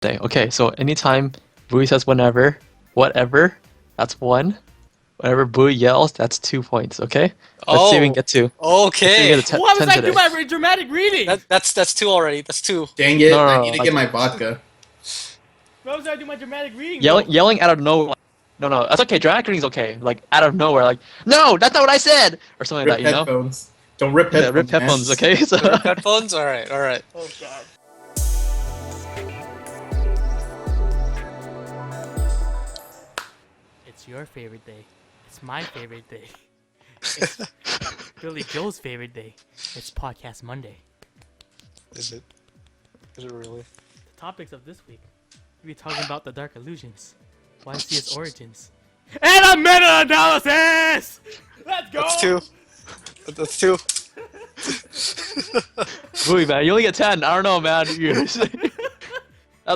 Day. Okay, so anytime Bowie says whatever, that's 1. Whenever Bowie yells, that's 2 points, okay? Let's see if we can Oh, get 2. Let's see if we okay. get a Why was 10 I do today. my dramatic reading? That's 2 already. That's 2. Dang it! No, I no, need no, to get my vodka. Why was I do my dramatic reading? though? Yelling out of nowhere. No, that's okay. Dramatic reading's okay. Like, out of nowhere, like, no, that's not what I said! Or something like Rip that, you know? headphones. Don't rip Yeah, headphones. rip headphones, man. okay? So, Rip headphones? Alright, alright. Oh god. It's your favorite day. It's my favorite day. It's Billy Joe's favorite day. It's Podcast Monday. Is it? Is it really? The topics of this week, we'll be talking about the Dark Illusions, YCS Origins, and a meta-analysis! Let's go! That's 2. That's 2. Bowie, man, you only get 10. I don't know, man.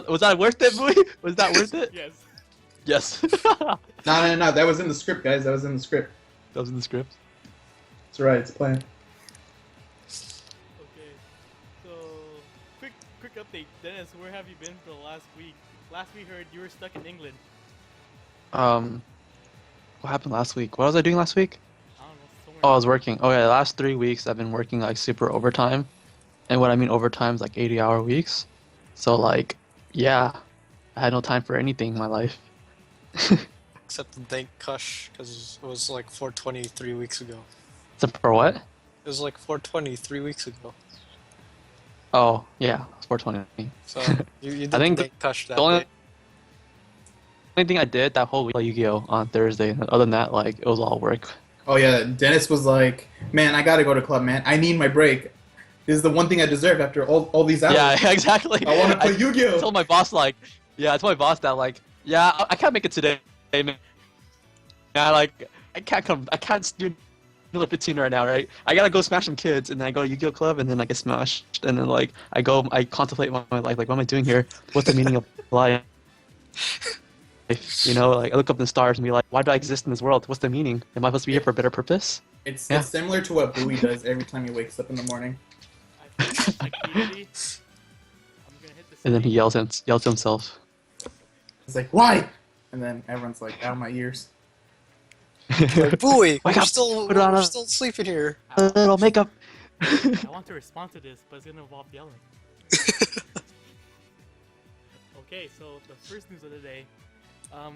Was that worth it, Bowie? Was that worth it? Yes. Yes. No. That was in the script, guys. That was in the script. That was in the script. It's right. It's planned. Okay, so quick update, Dennis. Where have you been for the last week? Last we heard you were stuck in England. What happened last week? What was I doing last week? I don't know. Somewhere. Oh, I was working. Oh yeah, the last 3 weeks I've been working like super overtime, and what I mean overtime is like 80-hour weeks. So like, yeah, I had no time for anything in my life. Except thank Kush, because it was like 420 3 weeks ago. So for what? It was like 420 3 weeks ago. Oh yeah, it's 420. So you did I think thank Kush that the only day. thing I did that whole week was Yu-Gi-Oh on Thursday. Other than that, like it was all work. Oh yeah, Dennis was like, "Man, I gotta go to club, man. I need my break. This is the one thing I deserve after all these hours. Yeah, exactly. I want to play I Yu-Gi-Oh." told my boss like, yeah, I told my boss that like, yeah, I can't make it today, man. Yeah, like I can't do another 15 right now, right? I gotta go smash some kids, and then I go to Yu-Gi-Oh club, and then I get smashed, and then like I contemplate my life, like what am I doing here? What's the meaning of life? You know, like I look up in the stars and be like, why do I exist in this world? What's the meaning? Am I supposed to be here for a better purpose? It's Yeah. similar to what Bowie does every time he wakes up in the morning. I think ideally, I'm gonna hit this. And then he yells to himself. He's like, "Why?" And then everyone's like, "Out of my ears." Like, Bowie, Wake we're up, still put on we're a- still sleeping here. A little makeup. I want to respond to this, but it's gonna involve yelling. Okay, so the first news of the day,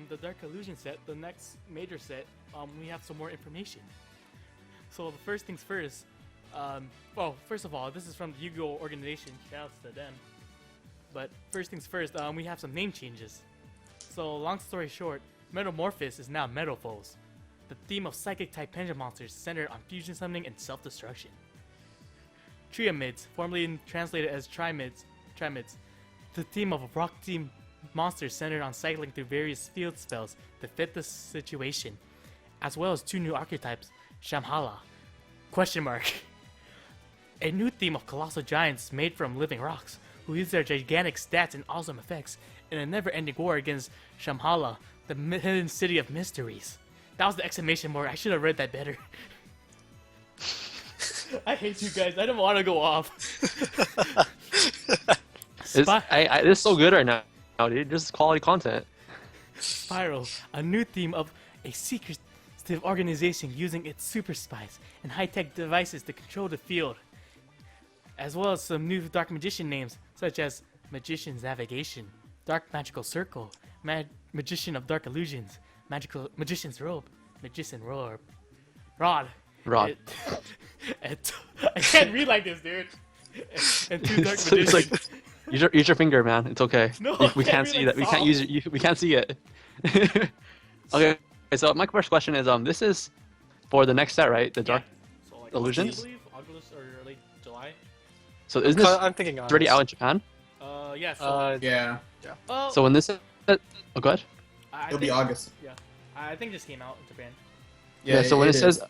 the Dark Illusion set, the next major set, we have some more information. So the first things first, well, first of all, this is from the Yu-Gi-Oh organization, shoutouts to them. But first things first, we have some name changes. So long story short, Metamorphosis is now Metalfoes, the theme of psychic-type pendulum monsters centered on fusion summoning and self-destruction. Triamids, formerly translated as Trimids, the theme of a rock-themed monsters centered on cycling through various field spells to fit the situation, as well as 2 new archetypes, Shamhala, a new theme of colossal giants made from living rocks, who use their gigantic stats and awesome effects in a never-ending war against Shamhala, the hidden city of mysteries. That was the exclamation mark. I should have read that better. I hate you guys. I don't want to go off. This is so good right now, dude. Just quality content. Spiral, a new theme of a secretive organization using its super spies and high-tech devices to control the field, as well as some new Dark Magician names such as Magician's Navigation, Dark Magical Circle, Magician of Dark Illusions, Magician's Robe, Magician Rod. Rod. I can't read like this, dude. And 2 Dark It's like, Magicians. use your finger, man. It's okay. No, We I can't can't see read that. We like can't use it. We can't see it. Okay. So my first question is, this is for the next set, right? The Dark. So, like, Illusions? I believe August or late July. So isn't this I'm thinking already out in Japan? Yeah. So, Yeah, So when this is, oh, go ahead. it'll be August. Yeah, I think it just came out in Japan. Yeah. So when it says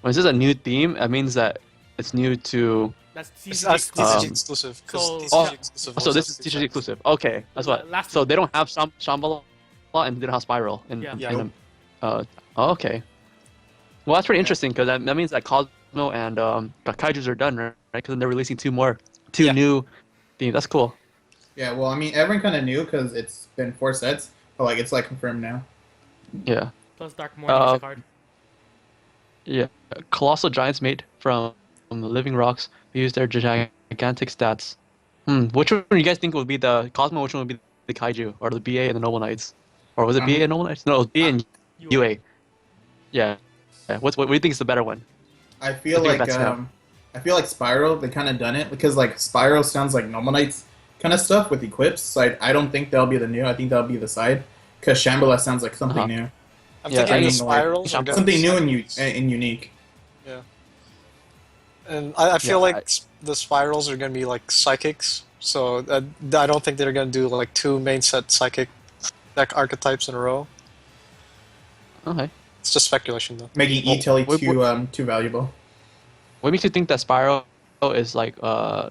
a new theme, it means that it's new to. That's It's TCG TCG exclusive. exclusive. 'Cause So- TCG Oh, exclusive So was this is actually TCG exclusive. Okay, that's what. Last So week. they don't have Shambhala and they don't have Spiral in. Yeah. Yeah. in oh, okay. Well, that's pretty interesting because that means that Cosmo and the Kaijus are done, right? Because they're releasing two Yeah. new themes. That's cool. Yeah, well, I mean, everyone kind of knew because it's been 4 sets, but like it's like confirmed now. Yeah. Plus Dark Morning is a card. Yeah. Colossal Giants made from the Living Rocks use their gigantic stats. Which one do you guys think would be the Cosmo? Which one would be the Kaiju? Or the BA and the Noble Knights? Or was it BA and Noble Knights? No, it was BA and UA. Yeah. Yeah. What do you think is the better one? I feel think like that's now. I feel like Spyro, they kind of done it because like Spyro sounds like Normal Knights kind of stuff with equips. So I don't think that'll be the new. I think that'll be the side because Shambhala sounds like something new, I'm Yeah, thinking I the mean, spirals are gonna something be new psychics. and unique. Yeah. And I feel Yeah, like the spirals are gonna be like psychics. So I don't think they're gonna do like 2 main set psychic deck archetypes in a row. Okay. It's just speculation though. Making E-Telly what- too valuable. What makes you think that Spyro is like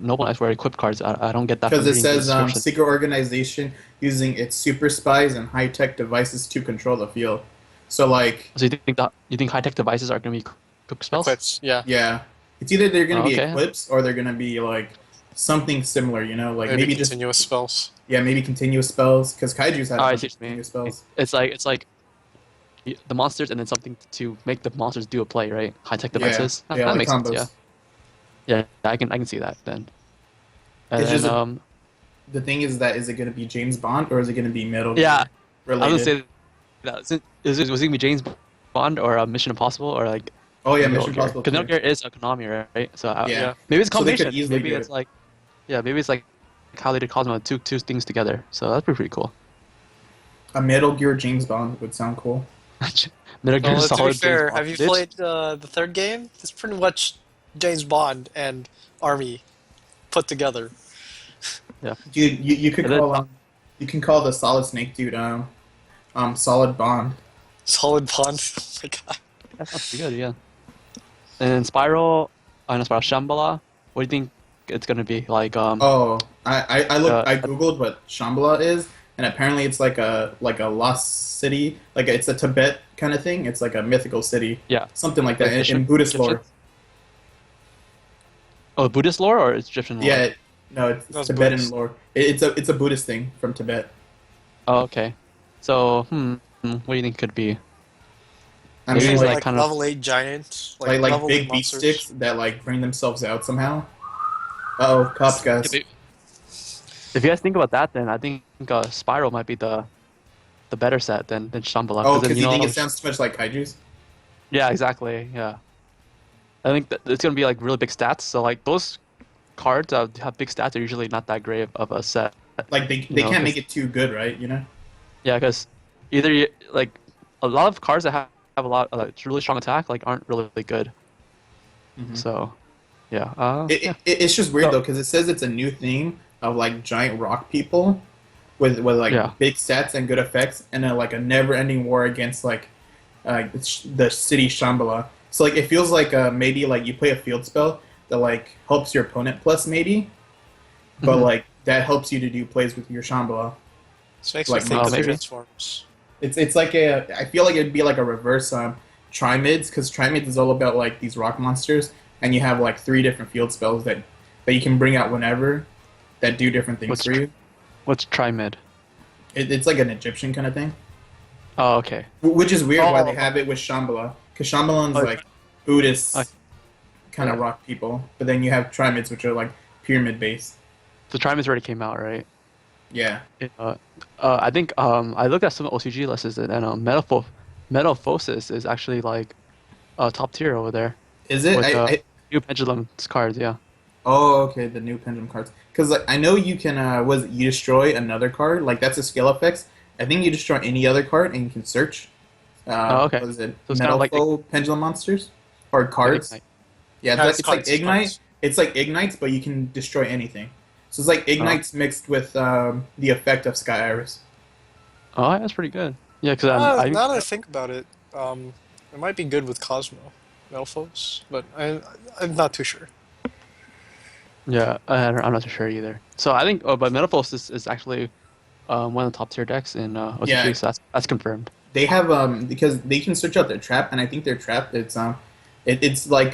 Noble Knights were equipped cards? I don't get that. Because from it reading the says description. secret organization using its super spies and high tech devices to control the field. So like, So you think high tech devices are gonna be equipped spells? Equips, yeah. yeah, it's either they're gonna Oh, be okay. eclipse or they're gonna be like something similar. You know, like maybe just continuous spells. maybe continuous spells because Kaiju's have Oh, I see what you mean. continuous spells. It's like the monsters and then something to make the monsters do a play, right? High tech Yeah, devices. yeah, That like makes combos. sense. Yeah. I can see that then. And It's then, just the thing is that is it gonna be James Bond or is it gonna be Metal yeah, Gear I was related? gonna say that. Was it gonna be James Bond or Mission Impossible or like Oh yeah, Metal Mission Gear? Impossible. Because Metal 2. Gear is a Konami, right? So Yeah. maybe it's a So they could combination. easily Maybe do it's it. like maybe it's like how they did Cosmo, two things together. So that's pretty cool. A Metal Gear James Bond would sound cool. Metal Gear Well, to be Solid. fair, James Bond. have you played the third game? It's pretty much James Bond and Army put together. Dude, you could And then- call you can call the Solid Snake dude Solid Bond. Solid Bond. Oh my god. That sounds pretty good, yeah. And then Spiral, Shambhala. What do you think it's gonna be like? Oh, I looked, Uh, I googled what Shambhala is, and apparently it's like a lost city, like it's a Tibet kind of thing. It's like a mythical city, Yeah. something like that Like in Egyptian- Buddhist lore. Egyptian? Oh, Buddhist lore or Egyptian lore? Yeah, no, it's That's Tibetan Buddhist. lore. It's a Buddhist thing from Tibet. Oh, okay. So, what do you think it could be? I Maybe mean, it's like like kind of- level 8 giant. like level big 8 beat monsters. sticks that like bring themselves out somehow. Oh, cops, guys. If you guys think about that, then I think Spiral might be the better set than Shambhala. Oh, then, because you think it sounds too much like Kaiju's? Yeah, exactly. Yeah. I think that it's gonna be like really big stats. So like those cards that have big stats are usually not that great of a set. Like they know, can't 'cause- make it too good, right? You know. Yeah, because either you, like a lot of cards that have a lot of really strong attack like aren't really good. Mhm. So, yeah. Yeah. It's just weird So- though because it says it's a new theme of like giant rock people with like Yeah. big stats and good effects and like a never-ending war against like the city Shambhala. So like it feels like maybe like you play a field spell that like helps your opponent plus maybe, but Mhm. like that helps you to do plays with your Shambhala. This makes Like, me think oh, of maybe. Transformers. It's like I feel like it'd be like a reverse Trimids because Trimids is all about like these rock monsters and you have like 3 different field spells that you can bring out whenever that do different things What's for you. What's Trimid? It's like an Egyptian kind of thing, Oh, okay. which is weird why Oh. they have it with Shambhala because Shambhalan's Oh, like Buddhist oh. kind of rock people, but then you have Trimids which are like pyramid based. So Trimid's already came out, right? Yeah, I think I looked at some OCG lists and Metamorphosis is actually like top tier over there is it? with I new pendulum cards. Yeah. Oh, okay, the new pendulum cards. Because like, I know you can, you destroy another card, like that's a skill effects. I think you destroy any other card and you can search. Oh, okay. Was it So it's kinda like Metal pendulum monsters or cards? Ignite. Yeah, Yeah, it's like cards, ignite. cards. It's like ignites, but you can destroy anything. So it's like ignites mixed with the effect of Sky Iris. Oh, that's pretty good. Yeah, because Now that I think about it, it might be good with Cosmo, Melphos, but I'm not too sure. yeah, I'm not too sure either. So I think, but Metamorphosis is actually one of the top tier decks in OCG, Yeah. so that's confirmed. They have because they can search out their trap, and I think their trap it's like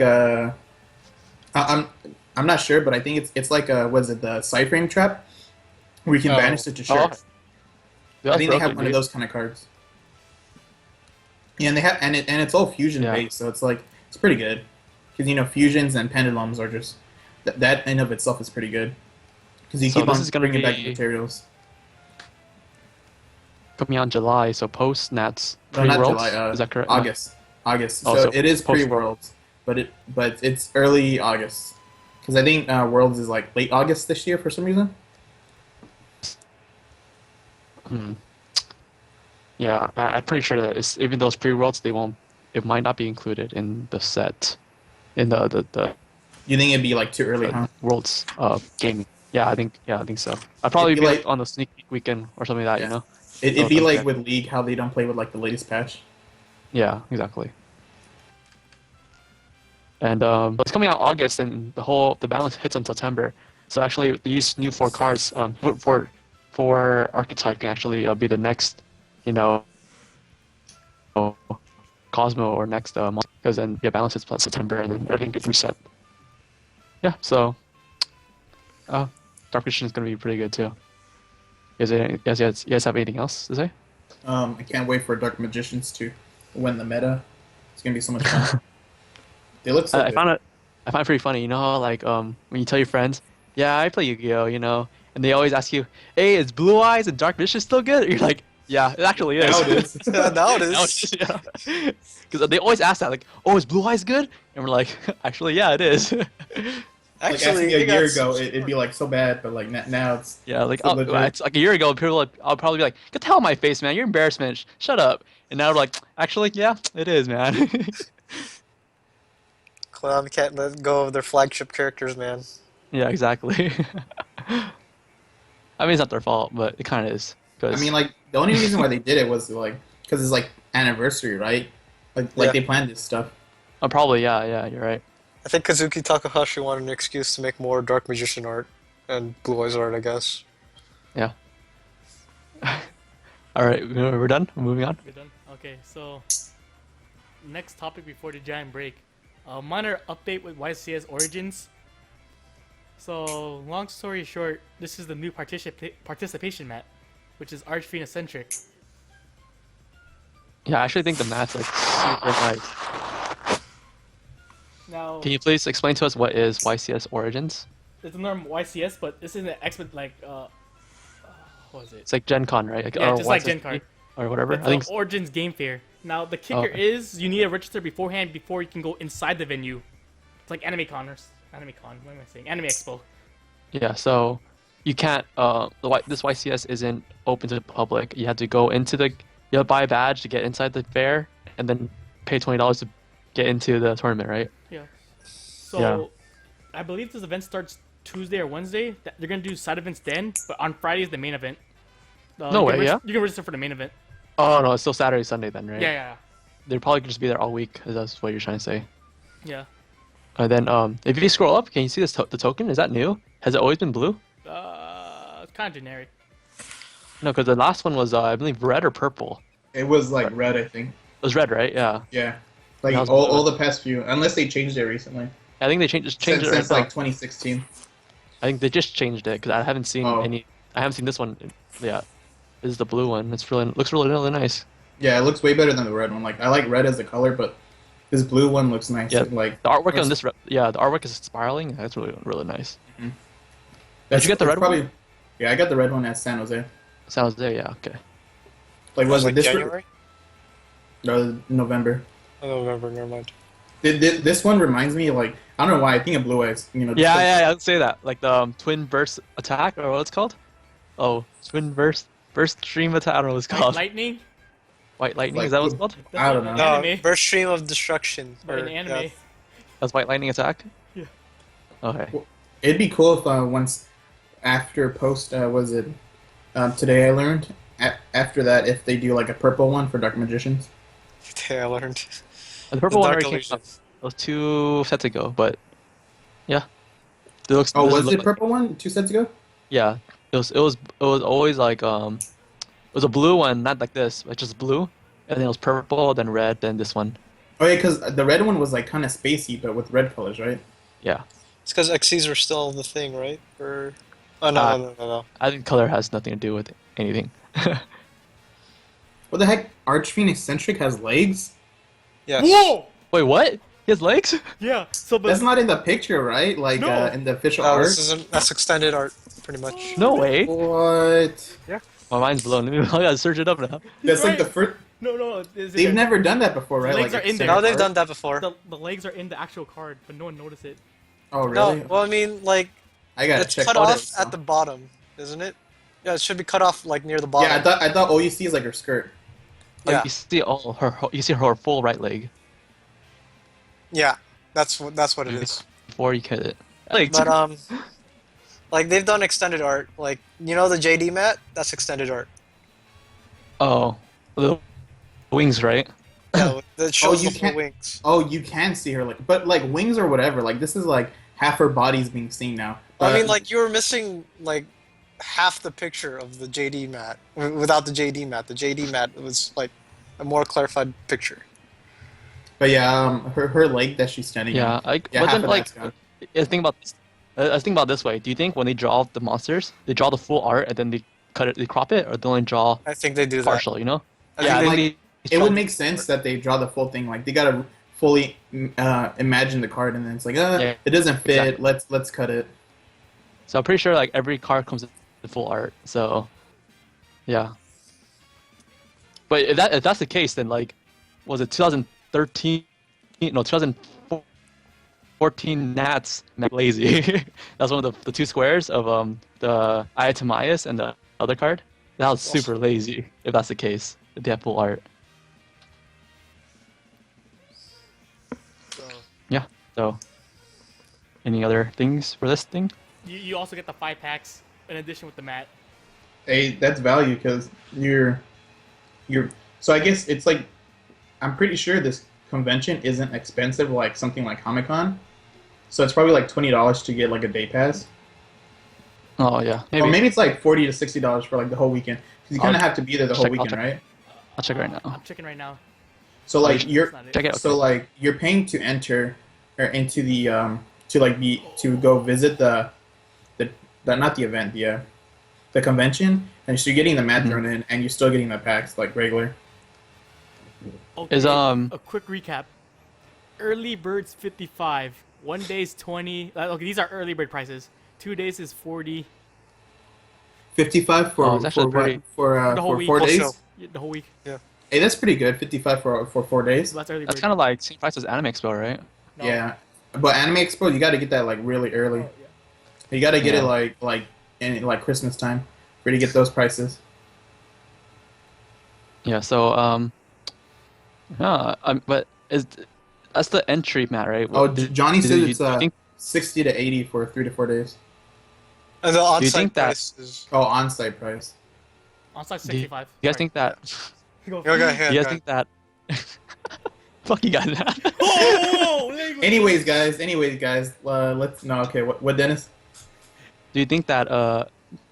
I'm not sure, but I think it's like was it the side frame trap where you can Oh. banish it to shirts. Yeah, I think they have broken, one of dude. those kind of cards. Yeah, and they have and it's all fusion Yeah. based, so it's like it's pretty good. Because fusions and pendulums are just that in of itself is pretty good. Because you So keep this on is gonna bringing back be- materials. Coming out in July, so post Nats No, not pre-Worlds. July. Is that correct? August. August. Oh, so so it is post- pre-Worlds, but it's early August. Because I think Worlds is like late August this year for some reason. Hmm. Yeah, I'm pretty sure that it's, even those pre-Worlds, they won't. It might not be included in the set, in the You think it'd be like too early, huh? Worlds gaming. Yeah, I think so. I'd probably It'd be be like on the sneak peek weekend or something like that. Yeah. You know. It'd Oh, be like okay. with League, how they don't play with like the latest patch. Yeah, exactly. And it's coming out August, and the balance hits in September. So actually, these new 4 cards for archetype can actually be the next, Cosmo or next month, because then balance hits September, and then everything gets reset. Yeah, so Dark Vision is gonna be pretty good too. You guys have anything else to say? I can't wait for Dark Magicians to win the meta. It's gonna be so much fun. They look so I good. found it pretty funny. You know how like when you tell your friends, yeah, I play Yu-Gi-Oh, and they always ask you, hey, is Blue Eyes and Dark Vision still good? You're like, yeah, it actually is. Now it is. Yeah, now it Now is. it is, yeah. Because they always ask that, like, oh, is Blue Eyes good? And we're like, actually, yeah, it is. Like Actually, asking it a got year ago, it'd be like so bad, but like now it's Yeah, like so legit. it's like a year ago, I'll probably be like, get the hell out of my face, man. You're embarrassment. Shut up. And now we're like, actually, yeah, it is, man. Konami can't let go of their flagship characters, man. Yeah, exactly. I mean, it's not their fault, but it kind of is. I mean, like the only reason why they did it was like because it's like anniversary, right? Like Yeah. they planned this stuff. Probably, yeah, you're right. I think Kazuki Takahashi wanted an excuse to make more Dark Magician art and Blue Eyes art, I guess. Yeah. All right, we're done. We're moving on. We're done. Okay, so next topic before the giant break. A minor update with YCS Origins. So, long story short, this is the new participation map, which is Archfiend centric. Yeah, I actually think the mat's like super nice. Now, Can you please explain to us what is YCS Origins? it's a normal YCS, but this is an expert like what is it? It's like Gen Con, right? Yeah, or just like YCS Gen Con. or whatever. It's I think. Origins Game Fair. Now the kicker okay. is you need to register beforehand before you can go inside the venue. It's like Anime Con. What am I saying? Anime Expo. Yeah, so you can't. This YCS isn't open to the public. You have to go into you have to buy a badge to get inside the fair, and then pay $20 to get into the tournament, right? Yeah. So Yeah. I believe this event starts Tuesday or Wednesday. They're gonna do side events then, but on Friday is the main event. No you can way, yeah? You can register for the main event. Oh no, it's still Saturday, Sunday then, right? Yeah. They're probably just be there all week. Is that's what you're trying to say? Yeah. And then if you scroll up, can you see this the token? Is that new? Has it always been blue? It's kind of generic. No, because the last one was I believe red or purple. It was like red, I think. It was red, right? Yeah. Yeah, like That was all the past few, unless they changed it recently. I think they changed Since it right now. like 2016. I think they just changed it because I haven't seen Oh. any. I haven't seen this one. Yeah, this is the blue one. It's looks really nice. Yeah, it looks way better than the red one. Like I like red as a color, but this blue one looks nice. Yeah. Like The artwork That's- on this, the artwork is spiraling. That's really nice. that's, you get the it's red one? Yeah, I got the red one at San Jose. Sounds there, yeah, okay. Like was it like this January? No, November. I don't remember, never mind. This one reminds me like I don't know why I think of Blue Eyes. Yeah, I'd say that. Like the twin burst attack, or what it's called? Oh, twin burst stream attack. I don't know what it's White called. Lightning. White lightning. Like Is that what it's called? That's I don't in know. Anime. Burst Stream of Destruction. But in anime. That's white lightning attack. Yeah. Okay. It'd be cool if once after post was it today I learned after that if they do like a purple one for Dark Magicians. Yeah, I learned. The purple The one Dark already came Illusion. out. It was 2 sets ago, but yeah. It looks. Oh, does was look it like- purple one 2 sets ago? Yeah. It was always like it was a blue one, not like this, but just blue, and then it was purple, then red, then this one. Oh yeah, because the red one was like kind of spacey, but with red colors, right? Yeah. It's because XCs are still the thing, right? Or Oh no. I think color has nothing to do with anything. What the heck? Archfiend Eccentric has legs? Yes. Whoa! Wait, what? He has legs? Yeah. So, but That's not in the picture, right? Like No. in the official No, art. that's extended art, pretty much. No way. What? My mind's blown. I gotta search it up now. That's like right. the first. no. They've never done that before, right? legs Like are in there. No, extended they've art? done that before. The legs are in the actual card, but no one noticed it. Oh really? No, well, I mean, like, I gotta it's check cut out off it, at the bottom, isn't it? Yeah, it should be cut off like near the bottom. Yeah, I thought all you see is like her skirt. Yeah. You see you see her full right leg Yeah, that's what it is. before you cut it. Like, But like they've done extended art. Like you know the JD mat, that's extended art. oh, the wings, right? Yeah, that shows you the full can't- wings. Oh, you can see her like, but like wings or whatever. Like this is like half her body's being seen now. I mean, like you were missing like half the picture of the JD mat without the JD mat. The JD mat was like a more clarified picture. But yeah, her leg that she's standing. Yeah, on. but half then of like, that's gone. I think about this. I think about it this way. Do you think when they draw the monsters, they draw the full art and then they cut it, they crop it, or they only draw I think they do that. partial? You know? I Yeah, think I they- think It would make sense that they draw the full thing. Like they gotta fully imagine the card, and then it's like, Yeah, it doesn't fit. exactly. Let's cut it. So I'm pretty sure like every card comes with full art. So, yeah. But if that's the case, then like, was it 2013? No, 2014 Nats lazy. That's one of the two squares of the Iatamias and the other card. That was super lazy. If that's the case, if they have full art. So, Yeah. So, any other things for this thing? You also get the 5 packs in addition with the mat. Hey, that's value because you're. So I guess it's like, I'm pretty sure this convention isn't expensive like something like Comic-Con. So it's probably like $20 to get like a day pass. Oh yeah, maybe. Or maybe it's like $40 to $60 for like the whole weekend. Because you kind of I'll have to be there the whole check- I'll weekend, check. right? I'll check right now. I'm checking right now. So like check- you're. That's not it. Check it out. So like you're paying to enter, or into the to go visit the not the event, the convention, and so you're getting the mat thrown in, and you're still getting the packs like regular. Okay, Is a quick recap. Early birds 55, 1 day's 20. Okay, these are early bird prices. 2 days is 40. 55 for Oh, it's actually for what? pretty- The whole For week. 4 Full days. show. Yeah, the whole week. Hey, that's pretty good. 55 for 4 days. So that's early bird. That's kind of like same price as Anime Expo, right? No. Yeah, but Anime Expo, you got to get that like really early. Oh, yeah. You got to get Yeah. it like in like Christmas time for you to get those prices. Yeah. So but that's the entry mat, right? Oh, Did- Johnny did says you- it's do you think 60 to 80 for 3 to 4 days. and the on-site think that- price is. Oh, on-site price. On site Do you- 65. you guys think that? Go. Go ahead. Do you guys go think that? Fuck you guys. Oh, Anyways, guys. Let's no. Okay, what Dennis? Do you think that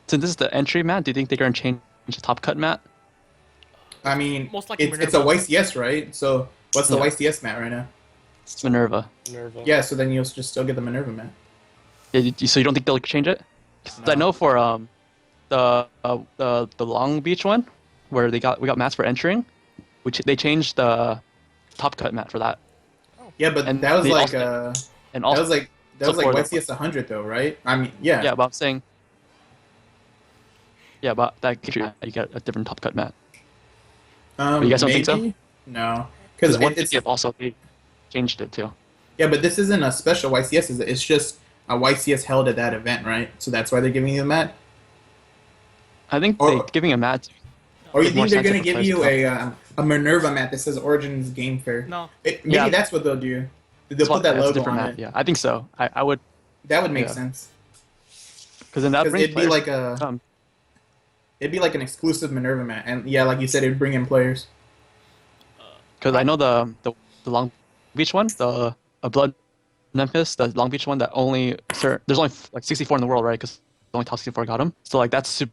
since this is the entry mat, do you think they're gonna change the top cut mat? I mean, Most likely it's a Minerva. YCS, right? So what's the Yeah. YCS mat right now? It's Minerva. Minerva. Yeah, so then you'll just still get the Minerva mat. Yeah, so you don't think they'll change it? 'Cause I No. know for the Long Beach one, where we got mats for entering, which they changed the top cut mat for that, Yeah, but And that was they like also- and that also was like support it. YCS 100 though, right? I mean, yeah. yeah, but I'm saying yeah, but that you get a different top cut mat. You guys don't think so? No, Because because one it's also they changed it too. yeah, but this isn't a special YCS. Is it? It's just a YCS held at that event, right? So that's why they're giving you the mat. I think Or- they're giving a mat. Or you Make more think they're sense gonna if give the you players a Minerva mat that says Origins Game Fair? No. Maybe Yeah. that's what they'll do. They'll That's put that that's a logo different on mat. it. Yeah, I think so. I would, That would make Yeah. sense. because then that Because brings it'd be players like a to come. it'd be like an exclusive Minerva mat, and yeah, like you said, it'd bring in players. Because I know the Long Beach one, the Blood Memphis, the Long Beach one that only there's only like 64 in the world, right? Because only top 64 got them. So like that's super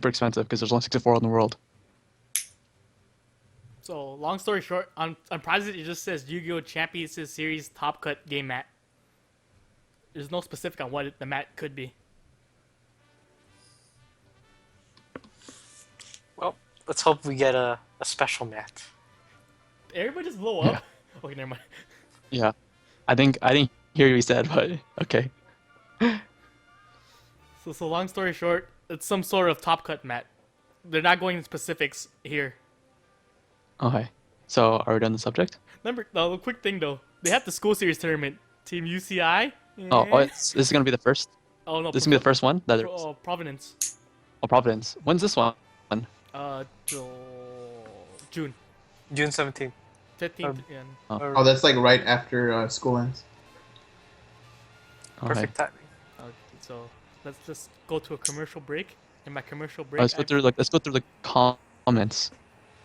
expensive because there's only 64 in the world. So long story short, on prizes it just says Yu-Gi-Oh! Champions Series Top Cut Game Mat. There's no specific on what the mat could be. Let's hope we get a special mat. Everybody just blow Yeah. up. Okay, never mind. Yeah. I didn't hear what you said, but okay. So long story short, it's some sort of top cut mat. They're not going into specifics here. Okay. So are we done the subject? Remember, the quick thing though, they have the school series tournament. Team UCI. This is gonna be the first. Oh no. This is gonna be the first one. Providence. Providence. When's this one? June June 17th. 15th. And Oh, that's like right after school ends. Okay. Perfect timing. so let's just go to a commercial break. And my commercial break. Let's go through the comments.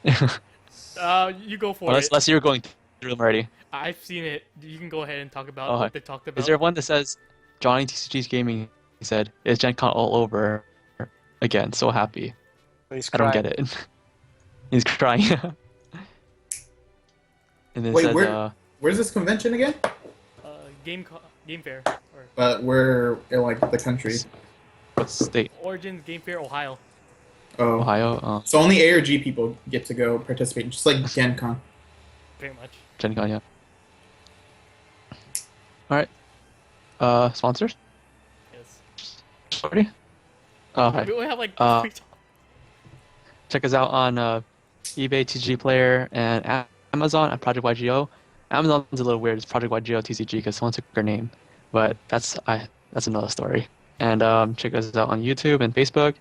You go for it. Unless you're going through them already. I've seen it. You can go ahead and talk about Okay. what they talked about. Is there one that says Johnny TCG's Gaming? He said, "Is Gen Con all over again? So happy." But he's I don't crying. get it. He's crying. And then Wait, says, where's this convention again? Game Fair or Where in like the country? what state? Origins Game Fair Ohio. Oh, Ohio. so only A or G people get to go participate, just like Gen Con. Pretty much. Gen Con, yeah. All right. Sponsors? Yes. Already? Okay. We only have like Uh, 3 Check us out on eBay, TCG Player, and Amazon at Project YGO. Amazon's a little weird. It's Project YGO TCG because someone took our name, but that's another story. And check us out on YouTube and Facebook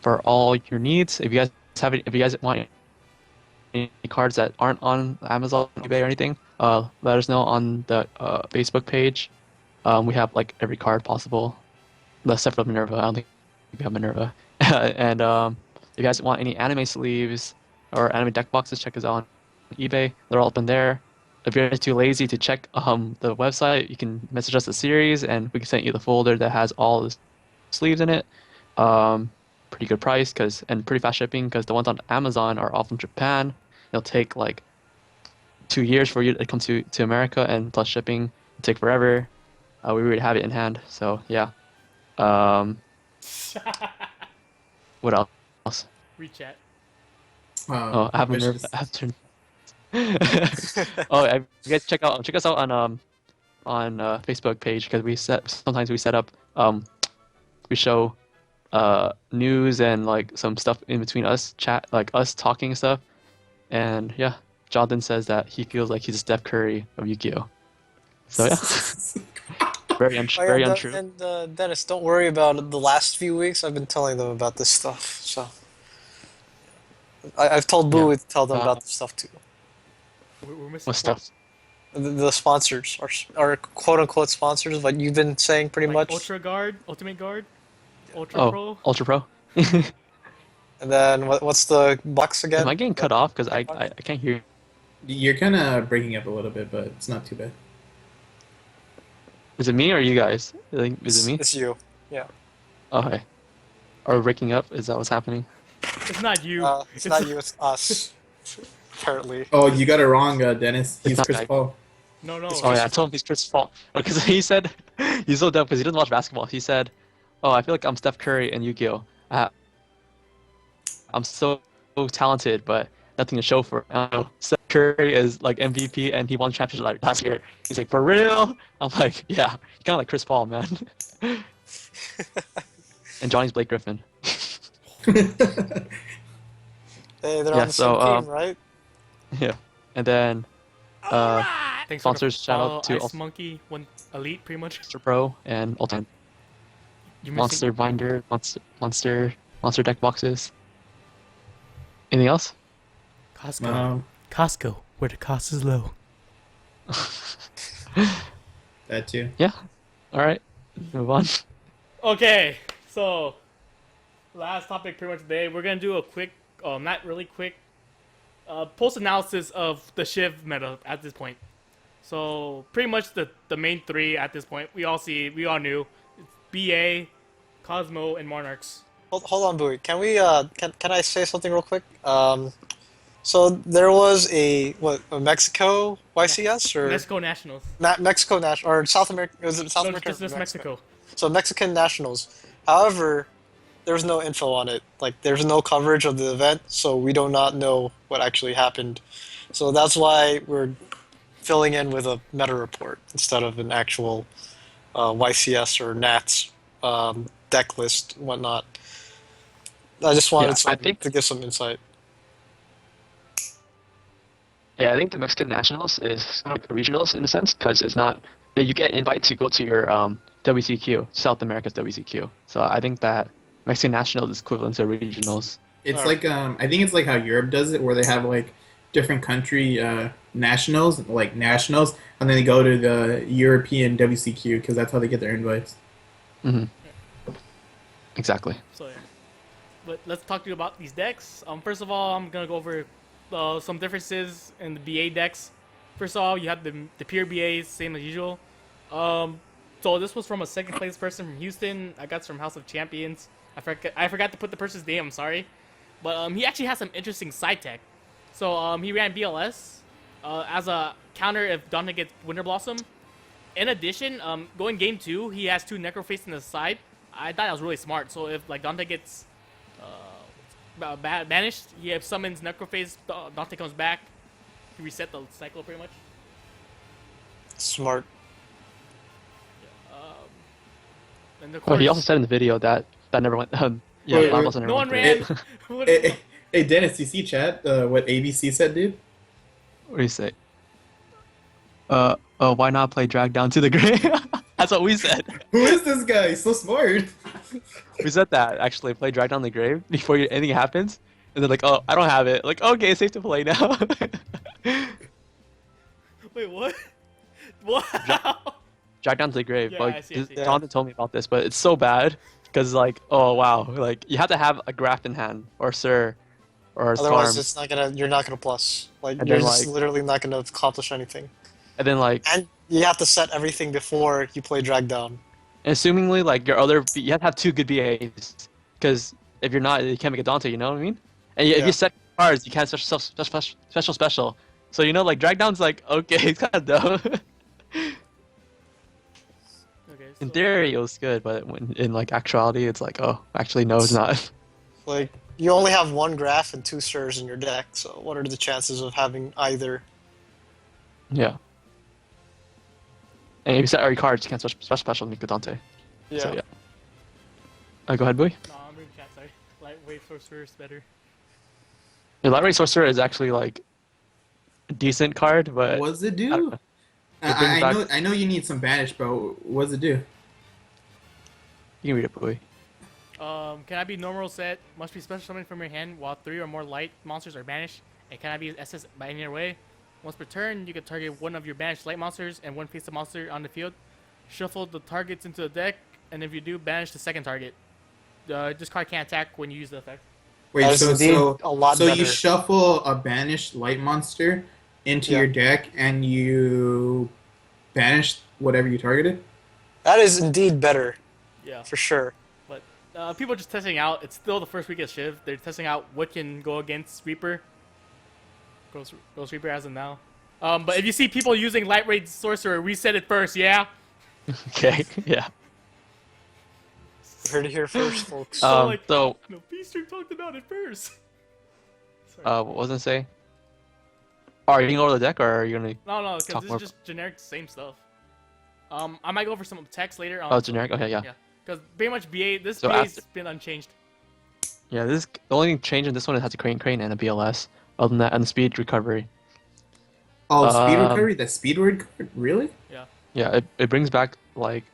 for all your needs. If you guys want any cards that aren't on Amazon, eBay, or anything, let us know on the Facebook page. We have like every card possible, except for Minerva. I don't think we have Minerva. And if you guys want any anime sleeves or anime deck boxes, check us out on eBay. They're all open there. If you're too lazy to check the website, you can message us the series, and we can send you the folder that has all the sleeves in it. Pretty good price and pretty fast shipping because the ones on Amazon are all from Japan. It'll take like 2 years for you to come to America, and plus shipping it'll take forever. We already have it in hand, so yeah. What else? Rechat. Oh, I have wishes. Minerva after. You guys check us out on Facebook page because sometimes we set up we show news and like some stuff in between us us talking and stuff, and yeah, Jonathan says that he feels like he's Steph Curry of Yu-Gi-Oh. So yeah, very untrue. And Dennis, don't worry about it. The last few weeks I've been telling them about this stuff, so I've told Boo to tell them about this stuff too. We're missing What stuff? The sponsors are quote unquote sponsors, but you've been saying pretty like much. Ultra Guard, Ultimate Guard, Ultra Oh, Pro. Ultra Pro. And then what's the box again? Am I getting cut off because I can't hear? You're kind of breaking up a little bit, but it's not too bad. Is it me or you guys? Is it me? It's you. Okay. Are we breaking up? Is that what's happening? It's not you. It's not you. It's us. Apparently. Oh, you got it wrong, Dennis. He's not Chris right. Paul. No. Oh yeah, I told him he's Chris Paul because he said he's so dumb because he doesn't watch basketball. He said, "Oh, I feel like I'm Steph Curry in Yu-Gi-Oh. I'm so talented, but nothing to show for it." Steph Curry is like MVP and he won championship like last year. He's like, "For real?" I'm like, "Yeah, kind of like Chris Paul, man." And Johnny's Blake Griffin. Hey, they're Yeah, on the so, same team, right? Yeah, and then Thanks sponsors, for the shout out follow, to Ice Ultra Monkey, one elite, pretty much. Pro and Ultimate You Monster Binder, Monster deck boxes. Anything else? Costco. Costco, where the cost is low. That too. Yeah. All right. Move on. Okay, so last topic pretty much today. We're gonna do a quick, not really quick, post analysis of the SHVI meta at this point. So pretty much the main 3 at this point. We all knew. It's BA, Cosmo, and Monarchs. Hold on, Bowie. Can we? Can I say something real quick? So there was a Mexico YCS or Mexico Nationals. Mexico National or South America? Was it South No, America? just Mexico. So Mexican nationals. However, there's no info on it. Like there's no coverage of the event, so we do not know what actually happened. So that's why we're filling in with a meta report instead of an actual YCS or Nats deck list and whatnot. I just wanted to give some insight. Yeah, I think the Mexican Nationals is kind of like regionals in a sense because it's not you get invite to go to your WCQ, South America's WCQ. So I think that Mexican Nationals is equivalent to regionals. It's like I think it's like how Europe does it, where they have like different country nationals, and then they go to the European WCQ because that's how they get their invites. Mm-hmm. Exactly. So yeah. But let's talk to you about these decks. First of all, I'm gonna go over some differences in the BA decks. First of all, you have the pure BAs, same as usual. So this was from a second place person from Houston. I got from House of Champions. I forgot to put the person's name. I'm sorry, but he actually has some interesting side tech. So he ran BLS as a counter if Dante gets Winter Blossom. In addition, going game 2, he has 2 Necroface in the side. I thought that was really smart. So if like Dante gets banished, he summons Necroface, Dante comes back, he reset the cycle pretty much. Smart. And of course, he also said in the video that never went. Yeah, Wait, Lambos never no one went ran. Hey Dennis, you see chat? What ABC said, dude? What do you say? Why not play Drag Down to the Grave? That's what we said. Who is this guy? He's so smart. We said that actually. Play Drag Down the Grave before anything happens, and they're like, "Oh, I don't have it." Like, okay, safe to play now. Wait, what? Wow. Drag Down to the Grave. Yeah, Like, I see. Jonathan told me about this, but it's so bad because like, oh wow, like you have to have a Graph in hand or Sir or Otherwise, Skarm, it's not gonna. You're not gonna plus. Like And you're then, just like- literally not gonna accomplish anything. and then like, And you have to set everything before you play drag down. assumingly like you have to have 2 good BAs because if you're not, you can't make a Dante. You know what I mean? And if Yeah. you set cards, you can't special. So you know, like Drag Down's like okay, it's kind of dumb. Okay, In so- theory, it was good, but in like actuality, it's like, oh, actually, no, it's not. Like you only have 1 graph and 2 stirs in your deck. So what are the chances of having either? Yeah. And if you set all your cards, you can't special Nico Dante. Yeah. So yeah. Go ahead, boy. No, I'm reading chat, sorry. Lightweight Sorcerer is better. The Lightweight Sorcerer is actually like a decent card, but What does it I don't do? know. It brings back- I know you need some banish, but what does it do? You can read it, boy. Can I be normal set? Must be special summoned from your hand while 3 or more light monsters are banished. And can I be SS by any other way? Once per turn, you can target one of your banished light monsters and one face-up monster on the field. Shuffle the targets into the deck, and if you do, banish the second target. This card can't attack when you use the effect. Wait, That is indeed a lot so better. you shuffle a banished light monster into Yeah. your deck, and you banish whatever you targeted? That is indeed better Yeah. for sure. But people are just testing out. It's still the first week of Shiv. They're testing out what can go against Reaper. Ghost Reaper as of now. But if you see people using Lightweight Sorcerer, reset it first, yeah? Okay, yeah. You heard it here first, folks. So No, P-Stream talked about it first. Sorry. what was I saying? Oh, are you gonna go over the deck, or are you gonna? No, because talk this more- is just generic same stuff. I might go over some text later. Oh, generic. Okay, yeah. Yeah. Because pretty much this So BA's after- been unchanged. Yeah, the only thing changed in this one is it has a crane and a BLS. Other than that, and the speed recovery. Oh, speed Um, recovery? That speed word card? Really? Yeah, it brings back like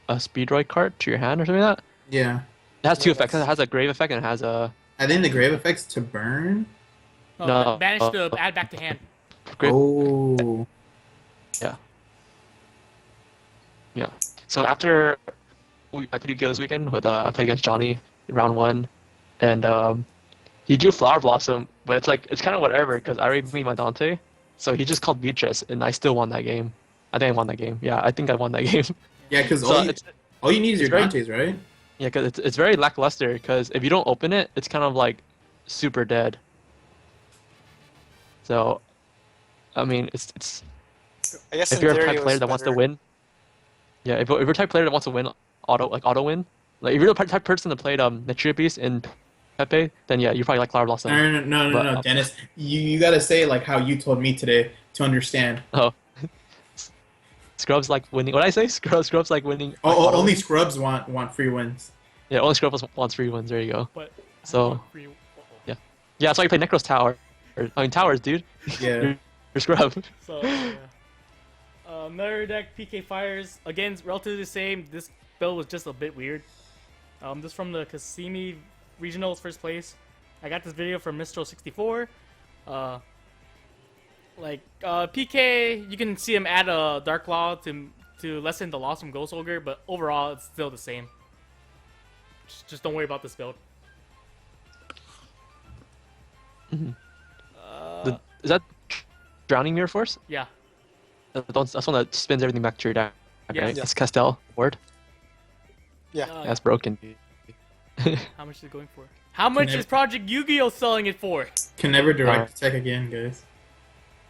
a Speedroid card to your hand or something like that. Yeah. It has 2 Yeah, effects. It has a grave effect and it has a I think the grave effect's to burn. No, Banish to add back to hand. grave. Oh. Yeah. So after I played this weekend with I played against Johnny in round 1, and he drew Flower Blossom, but it's kind of whatever because I already beat my Dante, so he just called Beatrice and I still won that game. I think I won that game. Yeah, I think I won that game. Yeah, because So it's all you need is your very- Dantes, right? yeah, because it's very lackluster because if you don't open it, it's kind of like super dead. So, I mean, it's I guess if in you're a theory type it player was that wants to better. win, yeah, if you're a type player that wants to win auto win, Like if you're the type of person that played Nature Beast in Pepe, then yeah, you probably like Flower Blossom. No, Dennis. You gotta say it like how you told me today to understand. Oh, Scrubs like winning. What did I say? Scrubs like winning. Oh, only scrubs want free wins. Yeah, only Scrubs wants free wins. There you go. But So yeah, that's why you play Necros Tower. I mean towers, dude. Yeah. you're Scrub. So yeah. Another deck, PK Fires. Again, relatively the same. This build was just a bit weird. This from the Kissimmee Regionals first place. I got this video from Mistro64. PK, you can see him add a Dark Law to lessen the loss from Ghost Ogre, but overall it's still the same. Just don't worry about this build. Is that Drowning Mirror Force? Yeah. That's one that spins everything back to your deck. Yes. Right? That's Castell Ward. Yeah. That's broken. How much is it going for? How much is Project Yu-Gi-Oh selling it for? Can never direct attack again, guys.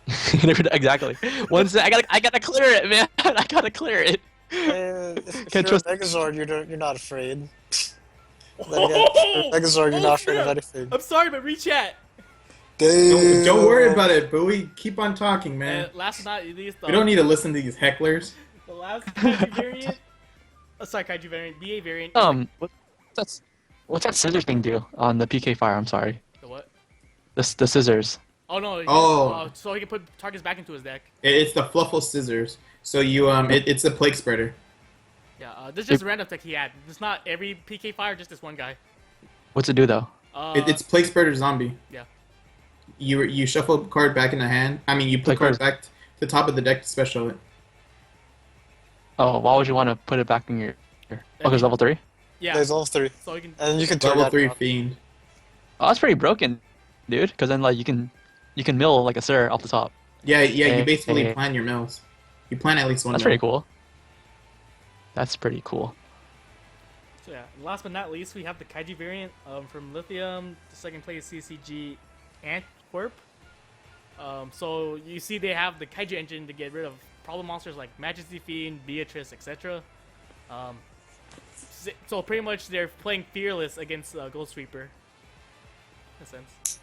Exactly. Once I gotta clear it, man. I gotta clear it. If Can't you're a trust- Megazord, you're not afraid. Then again, if you're a Megazord, you're not afraid of anything. I'm sorry, but rechat. Don't worry about it, Bowie. Keep on talking, man. Last but not least, We don't need to listen to these hecklers. the last Kaiju variant. Sorry, Kaiju variant. BA variant. What's that scissors thing do on the PK Fire? I'm sorry. The what? The scissors. Oh no. Oh. So he can put targets back into his deck. It's the Fluffle Scissors. So you it's a plague spreader. Yeah. This is just a random tech he had. It's not every PK Fire, just this one guy. What's it do though? It's plague spreader zombie. Yeah. You shuffle a card back in the hand. I mean, you put cards back to the top of the deck to special it. Oh, why would you want to put it back in your? Oh, it's level 3. Yeah. There's level 3. So you can. And you can turn Level that 3 down. fiend. Oh, that's pretty broken, dude. Because then like you can mill like a Sir off the top. Yeah. You Hey, basically hey. plan your mills. You plan at least one. That's mill. pretty cool. That's pretty cool. So yeah. Last but not least, we have the Kaiju variant from Lithium. The second place CCG Antwerp. So you see they have the Kaiju engine to get rid of problem monsters like Majesty Fiend, Beatrice, etc. So pretty much they're playing Fearless against Ghost Reaper. In a sense.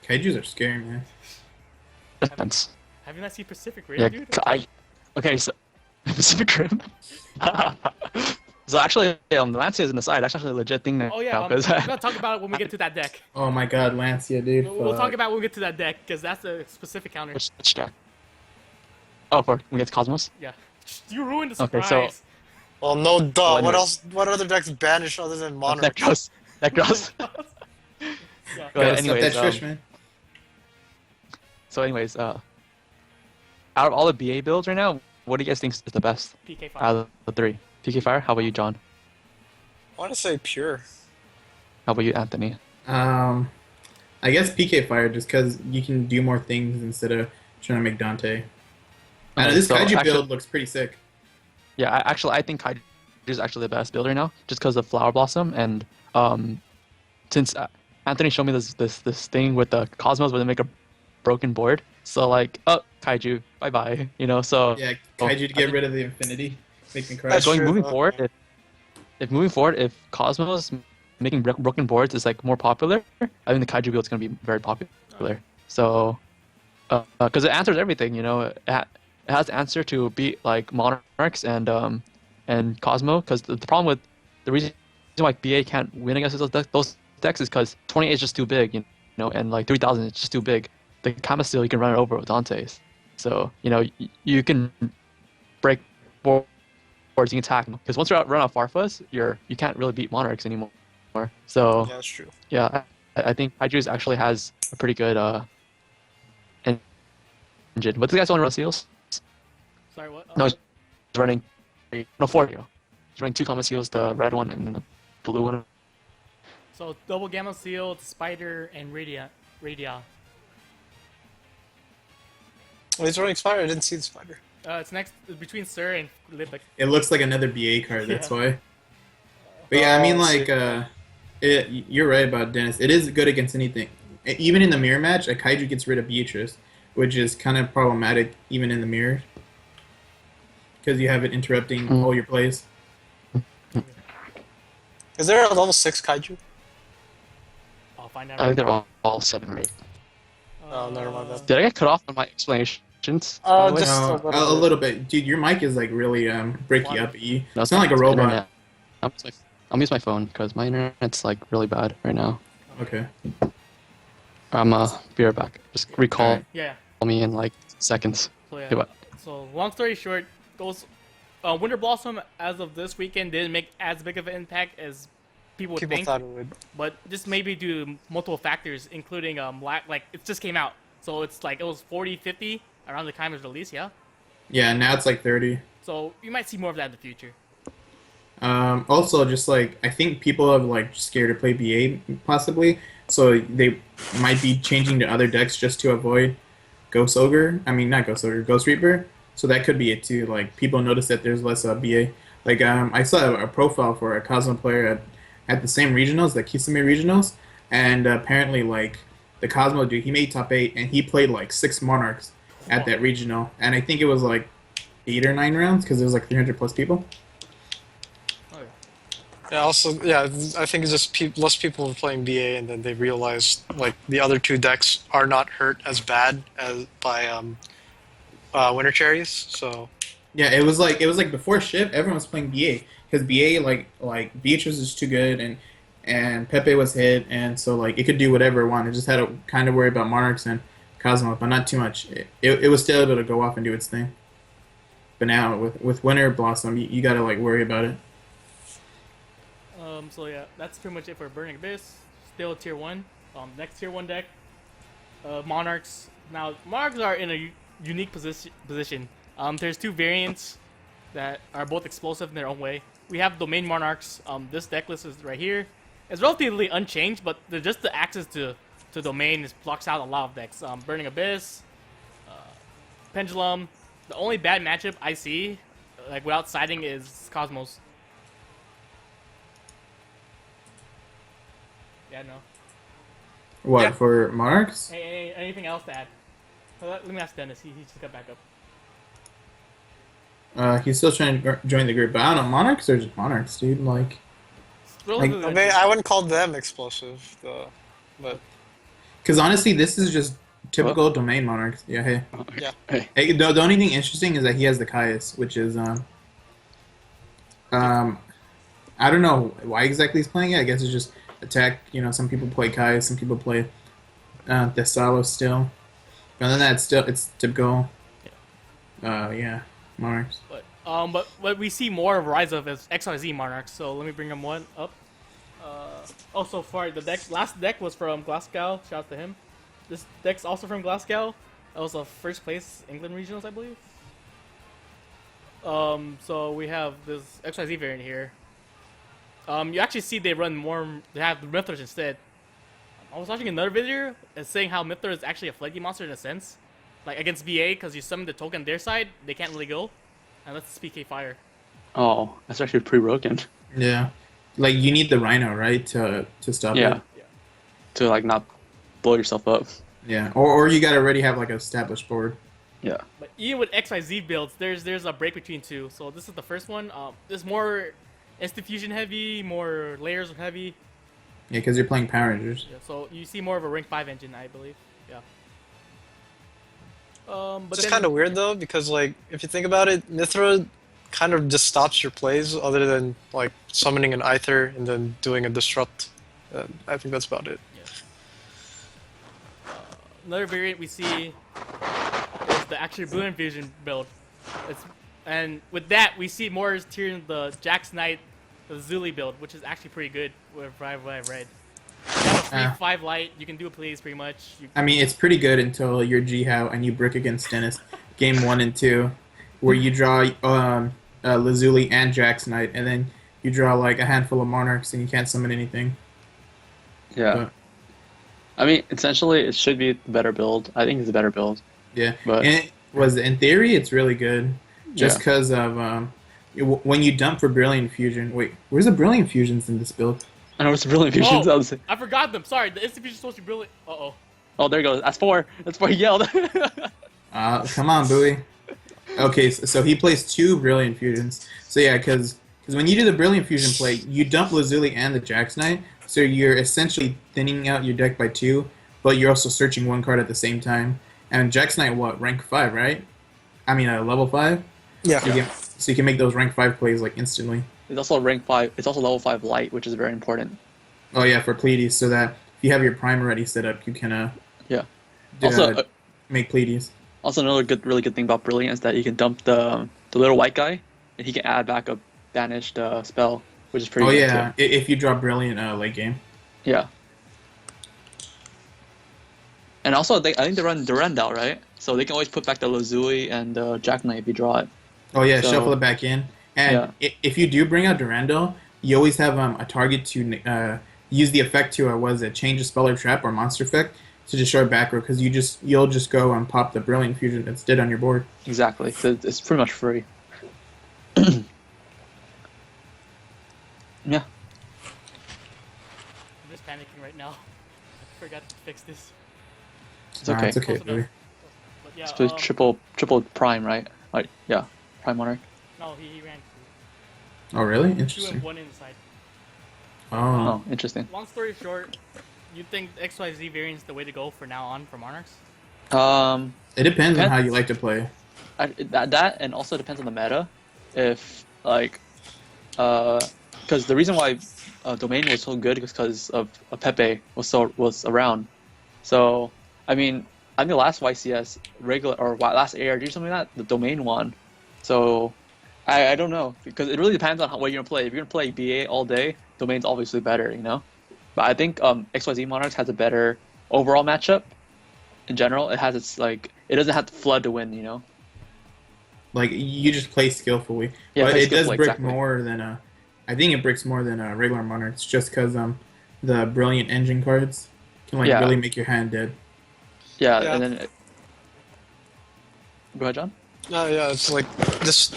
Kaijus are scary, man. Defense. Have you not seen Pacific Rim, Yeah. dude? Okay, so Pacific Rim. So actually, the Lancia is in the side. That's actually a legit thing now. Oh yeah, because we're gonna talk about it when we get to that deck. Oh my god, Lancia, dude. We'll talk fuck. about it when we get to that deck because that's a specific counter. which deck? Oh, for when we get to Cosmos. Yeah, you ruined the Okay, surprise. so- Well, no duh. Well, What anyway. else? What other decks banish other than Monarch? That gross. Yeah. Go Gotta ahead, stop anyways, that shush, man. So anyways, out of all the BA builds right now, what do you guys think is the best PK5. out of the 3? PK Fire. How about you, John? I want to say pure. How about you, Anthony? I guess PK Fire just because you can do more things instead of trying to make Dante. Okay, This so Kaiju actually- build looks pretty sick. Yeah, I think Kaiju is actually the best build right now, just because of Flower Blossom and since Anthony showed me this thing with the Cosmos where they make a broken board. So like, oh, Kaiju, bye bye. You know, so Yeah, Oh, Kaiju to I get think- rid of the Infinity, make them cry. That's true. moving Okay. forward, if Cosmos making broken boards is like more popular, I think the Kaiju build is gonna be very popular. So, because it answers everything, you know, it has the answer to beat like Monarchs and Cosmo. Because the problem with the reason why BA can't win against those decks is because 28 is just too big, you know, and like 3000 is just too big. The Kamasteel you can run it over with Dante's, so you know you can break boards, you can attack because once you run out Farfus, you can't really beat Monarchs anymore. So Yeah, that's true. yeah, I think Hydrus actually has a pretty good engine. What do you guys want to run seals? Sorry, what? No, he's running 4 He's running 2 common seals, the red one and the blue one. So double Gamma Seal, Spider, and Radia. Oh, he's running spider. I didn't see the spider. It's next between Sir and Lipic. It looks like another BA card. That's Yeah. why. But yeah, I mean, Oh, like, see. you're right about Dennis. It is good against anything. Even in the mirror match, a Kaiju gets rid of Beatrice, which is kind of problematic even in the mirror, because you have it interrupting all your plays. Is there a level 6 kaiju? I'll find out. I Right think they're now. all 7 or 8. Oh, never mind that. Did I get cut off on my explanations? by the way? Just No, a little bit. Dude, your mic is like really breaky up. You No, sound like a it's my robot. internet. I'll use my phone because my internet's like really bad right now. Okay. Be right back. Just recall Alright. Yeah. me in like seconds. So yeah. Okay, what? So long story short, those Winter Blossom as of this weekend didn't make as big of an impact as people would People think. thought it would. But just maybe due to multiple factors, including like it just came out, so it's like it was 40, 50 around the time it was released. Yeah. Yeah, now it's like 30. So you might see more of that in the future. Also, just like I think people are like scared to play BA possibly, so they might be changing to other decks just to avoid Ghost Ogre. I mean, not Ghost Ogre, Ghost Reaper. So that could be it too. Like people notice that there's less BA. Like I saw a profile for a Cosmo player at the same regionals, the Kisame regionals, and apparently like the Cosmo dude, he made top 8 and he played like 6 Monarchs at that regional, and I think it was like 8 or 9 rounds because there was like 300 plus people. Yeah, also, yeah, I think it's just less people were playing BA, and then they realized like the other two decks are not hurt as bad as by Winter Cherries. So Yeah, it was like before Shift, everyone was playing BA because BA like Beatrice is too good and Pepe was hit, and so like it could do whatever it wanted. It just had to kind of worry about Monarchs and Cosmos, but not too much. It was still able to go off and do its thing. But now with Winter Blossom, you gotta like worry about it. So yeah, that's pretty much it for Burning Abyss. Still tier 1. Next tier 1 deck, Monarchs. Now Monarchs are in a unique position. There's 2 variants that are both explosive in their own way. We have Domain Monarchs. This deck list is right here. It's relatively unchanged, but just the access to Domain blocks out a lot of decks. Burning Abyss, Pendulum. The only bad matchup I see, like without siding, is Cosmos. Yeah, no. What Yeah. for Monarchs? Hey, anything else to add? Let me ask Dennis. He just got back up. He's still trying to join the group, but I don't know. Monarchs are just Monarchs, dude. Like, Relatively I mean, I wouldn't call them explosive though, but because honestly, this is just typical Domain Monarchs. Yeah, hey. Yeah. Hey. Hey, the only thing interesting is that he has the Caius, which is I don't know why exactly he's playing it. I guess it's just attack. You know, some people play Caius, some people play Thessalos still. But other than that, it's typical. Yeah, Monarchs. But what we see more of rise of is XYZ Monarchs. So let me bring him one up. Also, for the last deck was from Glasgow. Shout out to him. This deck's also from Glasgow. That was the first place England regionals, I believe. So we have this XYZ variant here. You actually see they run more. They have Mythras instead. I was watching another video saying how Mythra is actually a flaky monster in a sense, like against BA, because you summon the token on their side, they can't really go, and that's PK Fire. Oh, that's actually pretty broken. Yeah, like you need the Rhino, right, to stop Yeah. it. Yeah. To like not blow yourself up. Yeah, or you gotta already have like an established board. Yeah. But even with XYZ builds, there's a break between two. So this is the first one. There's more institution heavy, more layers heavy. Yeah, because you're playing Power Rangers. Yeah, so you see more of a rank 5 engine, I believe. Yeah. But it's just kind of weird though, because like if you think about it, Mythra kind of just stops your plays, other than like summoning an Aether and then doing a Disrupt. I think that's about it. Yes. Another variant we see is the actual Blue Infusion build. And with that, we see more tiering the Jax Knight, the Zuli build, which is actually pretty good with what I've read. You have a 3/5 light, you can do a plays pretty much. I mean, it's pretty good until you're G-How and you brick against Dennis, game 1 and 2, where you draw Lazuli and Jax Knight, and then you draw like a handful of Monarchs and you can't summon anything. Yeah. But, I mean, essentially, it should be a better build. I think it's a better build. yeah, But and it was in theory it's really good, just Yeah. because of when you dump for Brilliant Fusion. Wait, where's the Brilliant Fusions in this build? I know it's brilliant fusions. Oh, I forgot them. Sorry, the institution is supposed to be brilliant. Uh-oh. Oh, there he goes. That's 4. That's 4. He yelled. Come on, Bowie. Okay, so he plays 2 Brilliant Fusions. So yeah, because Because when you do the Brilliant Fusion play, you dump Lazuli and the Jax Knight, so you're essentially thinning out your deck by 2, but you're also searching one card at the same time. And Jax Knight, what, rank 5, right? I mean, level 5? Yeah. So you can make those rank 5 plays like instantly. It's also rank 5. It's also level 5 light, which is very important. Oh yeah, for Pleiades, so that if you have your Prime already set up, you can Yeah. Also, make Pleiades. Also, another really good thing about Brilliant is that you can dump the little white guy, and he can add back a banished spell, which is pretty good yeah, too. If you drop Brilliant late game. Yeah. And also, I think they run Durandal, right? So they can always put back the Lazuli and Jack Knight if you draw it. Oh yeah, So- shuffle it back in. And if you do bring out Durandal, you always have a target to use the effect to change a spell or trap or monster effect to destroy back row, because you'll just go and pop the Brilliant Fusion that's dead on your board. Exactly. So it's pretty much free. Yeah. I'm just panicking right now. I forgot to fix this. It's okay. It's okay, Close baby. enough. But yeah, It's triple prime, right? Like, yeah, Prime Monarch. no, he ran Oh really? 2 Interesting. and 1 inside. Oh. Oh, interesting. Long story short, you think the XYZ variant is the way to go for now on for Monarchs? It depends on Depends. how you like to play. That and also depends on the meta. If like, because the reason why Domain was so good was because of Pepe was around. So I mean, I think the last YCS regular or last ARG or something like that, the Domain won. So I don't know, because it really depends on what you're gonna play. If you're gonna play BA all day, Domain's obviously better, you know. But I think XYZ Monarchs has a better overall matchup. In general, it has its like it doesn't have to flood to win, you know. Like you just play skillfully. Yeah, But play it does skillfully, brick exactly. more than I think it bricks more than regular Monarchs, just because the Brilliant Engine cards can like Yeah. really make your hand dead. Yeah, Yeah. and then go ahead, John. No, yeah, it's like this.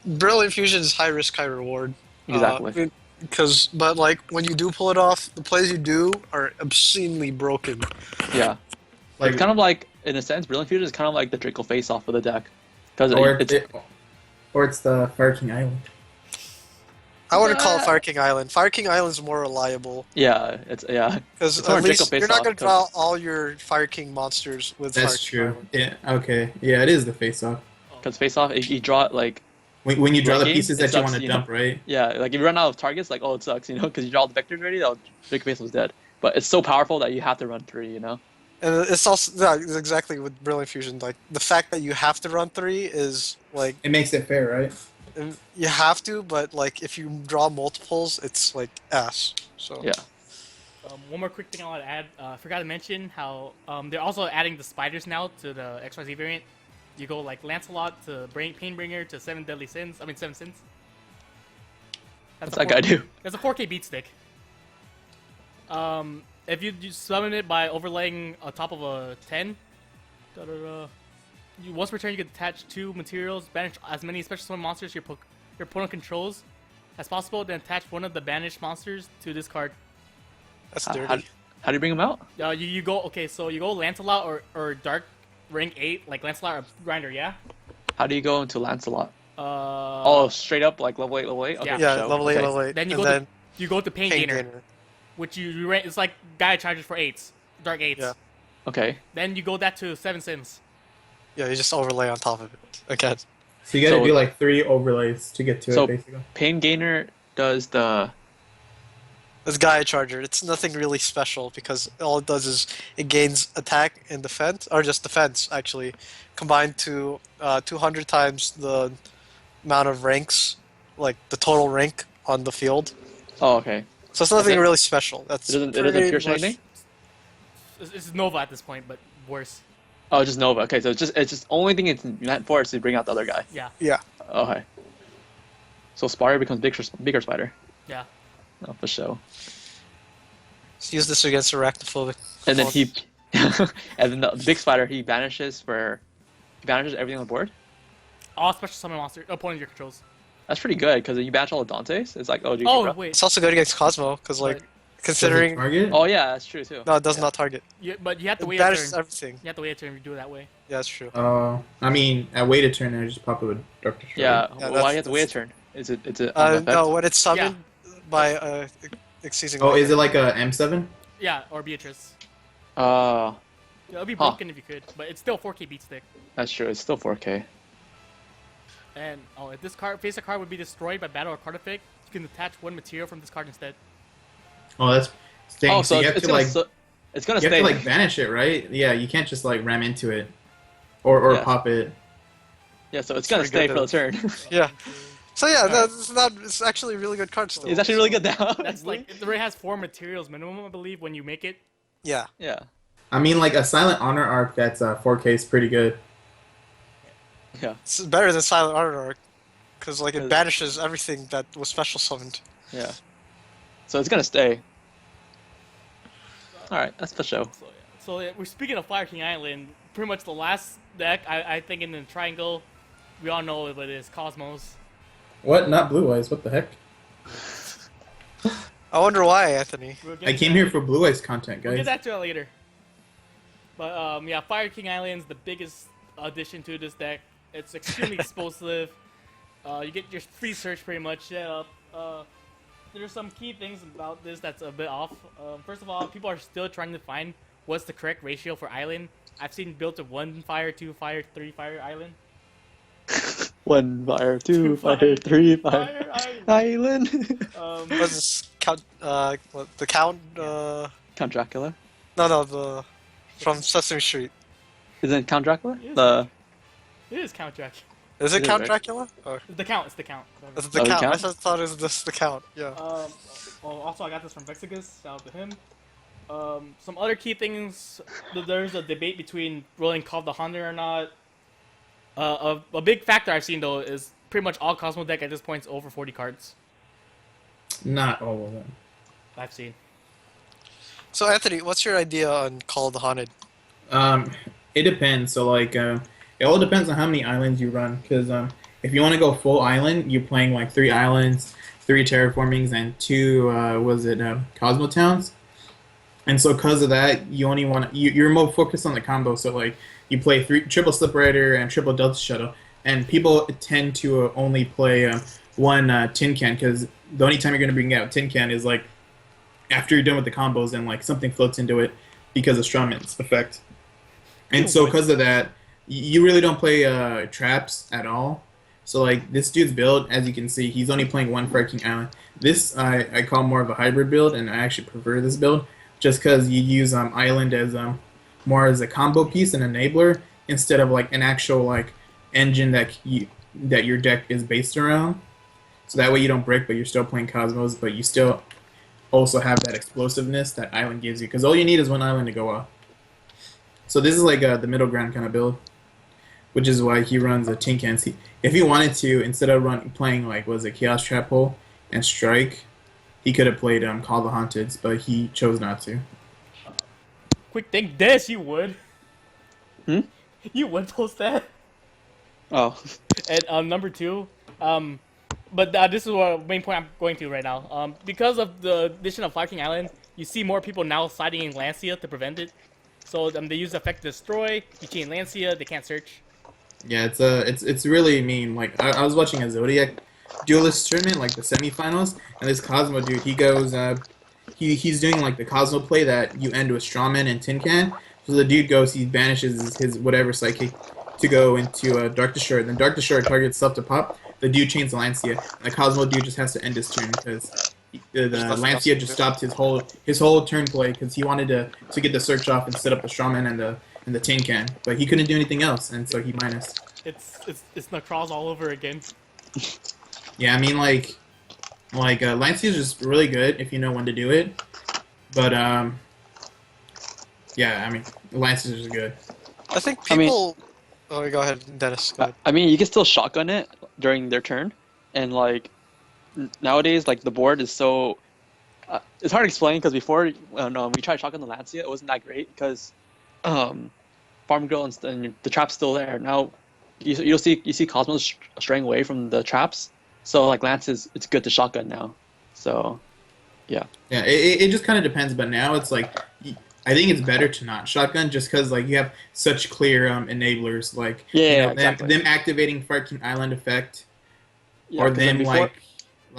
Brilliant Fusion is high risk, high reward. Exactly. But like when you do pull it off, the plays you do are obscenely broken. Yeah. Like It's kind of like, in a sense, Brilliant Fusion is kind of like the Draco face-off of the deck. Because or it's it's the Fire King Island. I wouldn't call it Fire King Island. Fire King Island's more reliable yeah, because It's more at Draco least you're face not off, going to draw all your Fire King monsters with Fire That's King true. Island. Yeah. Okay. Yeah, it is the face off. because face-off, you draw it like, When you draw the Late game, pieces it that you sucks, want to you know? dump, right? yeah, like if you run out of targets, like, oh, it sucks, you know, because you draw all the vectors already, Draco face was dead. But it's so powerful that you have to run 3, you know. And it's also it's exactly with Brilliant Fusion. Like the fact that you have to run 3 is like It makes it fair, right? you have to, but like if you draw multiples, it's like ass. So Yeah. One more quick thing I want to add. I forgot to mention how they're also adding the spiders now to the XYZ variant. You go like Lancelot to Painbringer to 7 Deadly Sins. I mean 7 Sins. What's a that guy do? That's a 4K beat stick. If you summon it by overlaying on top of a 10, once per turn you can attach 2 materials, banish as many special summon monsters your opponent controls as possible, then attach one of the banished monsters to this card. that's How, dirty. how do you bring him out? You go so you go Lancelot or Dark rank 8 like Lancelot or Grinder, yeah. How do you go into Lancelot? Oh, straight up like level 8, level 8? Okay, Yeah. Yeah, so- level 8, okay. level 8. Then you and go then you go to Pain Pain Gainer, Gainer. which you rank. It's like Gaia charges for 8s, Dark 8s. Yeah. Okay. Then you go that to 7 Sins. Yeah, you just overlay on top of it. Again. So you got to So- do like 3 overlays to get to So- it, basically. Pain Gainer does the... It's Gaia Charger. It's nothing really special because all it does is it gains attack and defense, or just defense actually, combined to 200 times the amount of ranks, like the total rank on the field. Oh, okay. So it's nothing it? really special. That's It doesn't pretty pierce much- anything? It's Nova at this point, but worse. Oh, just Nova. Okay, so it's just only thing it's meant for is to bring out the other guy. Yeah, Yeah. Okay. So Spider becomes bigger Spider. yeah. Oh, for sure. Let's use this against arachnophobic. And then and then the big Spider, he banishes everything on the board. All special summon monster opponent your controls. That's pretty good, because you banish all the Dantes. It's like, oh, GG, Oh bro. wait, It's also good against Cosmo because like Right. considering Target? Oh, yeah, that's true, too. no, it does not target. but you have to It wait a turn. banishes everything. You have to wait a turn if you do it that way. Yeah, that's true. I mean, I wait a turn and I just pop up a Dark Destroyer. Yeah, Yeah, why do you have to wait a turn? Is it on effect? No, when it's summoned by exceeding. Oh, is it like a M7? Yeah, or Beatrice. Uh, It'll be broken if you could, but it's still 4K beat stick. that's true. It's still 4K. And if this face card would be destroyed by battle or card effect, you can attach one material from this card instead. Oh, that's staying. Oh, so so you have it's to gonna like it's gonna you have stay. to like banish it, right? Yeah, you can't just like ram into it or Yeah. pop it. Yeah, so it's gonna pretty stay good, for the turn. Yeah. So yeah, it's actually a really good card still. It's actually really good now. That's like it already has 4 materials minimum, I believe, when you make it. Yeah. Yeah. I mean, like a Silent Honor arc that's 4K is pretty good. Yeah. It's better than Silent Art Arc, because like it Cause- banishes everything that was special summoned. Yeah. So it's gonna stay. All right, that's for show. So we're speaking of Fire King Island. Pretty much the last deck, I think, in the triangle, we all know what it is. Cosmos. What? Not Blue Eyes? What the heck? I wonder why, Anthony. We'll get I to came that- here for Blue Eyes content, We'll get guys. back to that later. But yeah, Fire King Island's the biggest addition to this deck. It's extremely explosive. You get your free search pretty much. Yeah. There's some key things about this that's a bit off. First of all, people are still trying to find what's the correct ratio for island. I've seen built to 1 fire, 2 fire, 3 fire island. 1 fire, 2 fire, fire, 3 fire. Fire Island. island. What's this count? What, the count? Count Dracula. No, the from Sesame Street. Isn't it Count Dracula? Yes. The It is Count Jack. Is it Is it Count right? Dracula? Or It's the count. It's the count. is it the Oh, the count? I Count? thought it was this the count. Yeah. Also, I got this from Vexicus. Shout out to him. Some other key things. There's a debate between rolling Call of the Hunter or not. A big factor I've seen though is pretty much all Cosmo deck at this point is over 40 cards. Not all of them. I've seen. So Anthony, what's your idea on Call of the Haunted? It depends. So like, it all depends on how many islands you run. Because if you want to go full island, you're playing like 3 islands, 3 terraformings, and 2 Cosmo towns. And so because of that, you only want you're more focused on the combo. So like, you play 3 triple Slip Rider and triple Delta Shuttle, and people tend to only play 1 Tin Can because the only time you're gonna bring out Tin Can is like after you're done with the combos and like something floats into it because of Strawman's effect. And so because of that, you really don't play traps at all. So like this dude's build, as you can see, he's only playing 1 Fire King Island. This I call more of a hybrid build, and I actually prefer this build just because you use Island as more as a combo piece and enabler instead of like an actual like engine that your deck is based around. So that way you don't break, but you're still playing Cosmos, but you still also have that explosiveness that Island gives you. Because all you need is 1 Island to go off. So this is like the middle ground kind of build, which is why he runs a Tin Cans. If he wanted to, instead of playing like Chaos Trap Hole and Strike, he could have played Call of the Haunteds, but he chose not to. Quick think this, you would. Hmm? You would post that. Oh. And number 2, but this is what main point I'm going to right now. Because of the addition of Fire King Island, you see more people now siding in Lancia to prevent it. So they use the effect to destroy. You chain Lancia, they can't search. Yeah, it's really mean. Like I was watching a Zodiac Duelist tournament, like the semifinals, and this Cosmo dude, he goes, he's doing like the Cosmo play that you end with Strawman and Tin Can. So the dude goes, he banishes his whatever psychic to go into Dark Destroyer. Then Dark Destroyer targets stuff to pop. The dude chains Lancia, and the Cosmo dude just has to end his turn because the Lancia just stopped his whole turn play because he wanted to get the search off and set up the Strawman and the Tin Can, but he couldn't do anything else, and so he minus. It's Necroz all over again. Yeah, I mean like Lancia is just really good if you know when to do it, but yeah, I mean Lancia is just good. I think I mean- people. Oh, go ahead, Dennis. Go ahead. I mean, you can still shotgun it during their turn, and like nowadays, like the board is so. It's hard to explain because before when we tried shotgun the Lancia, it wasn't that great because Farm Girl and the trap's still there. Now you see Cosmos straying away from the traps, so like Lance it's good to shotgun now. So yeah. Yeah, it just kind of depends, but now it's like I think it's better to not shotgun just because like you have such clear enablers like Yeah, you know, exactly. them activating Fire King Island effect Yeah, or 'cause then then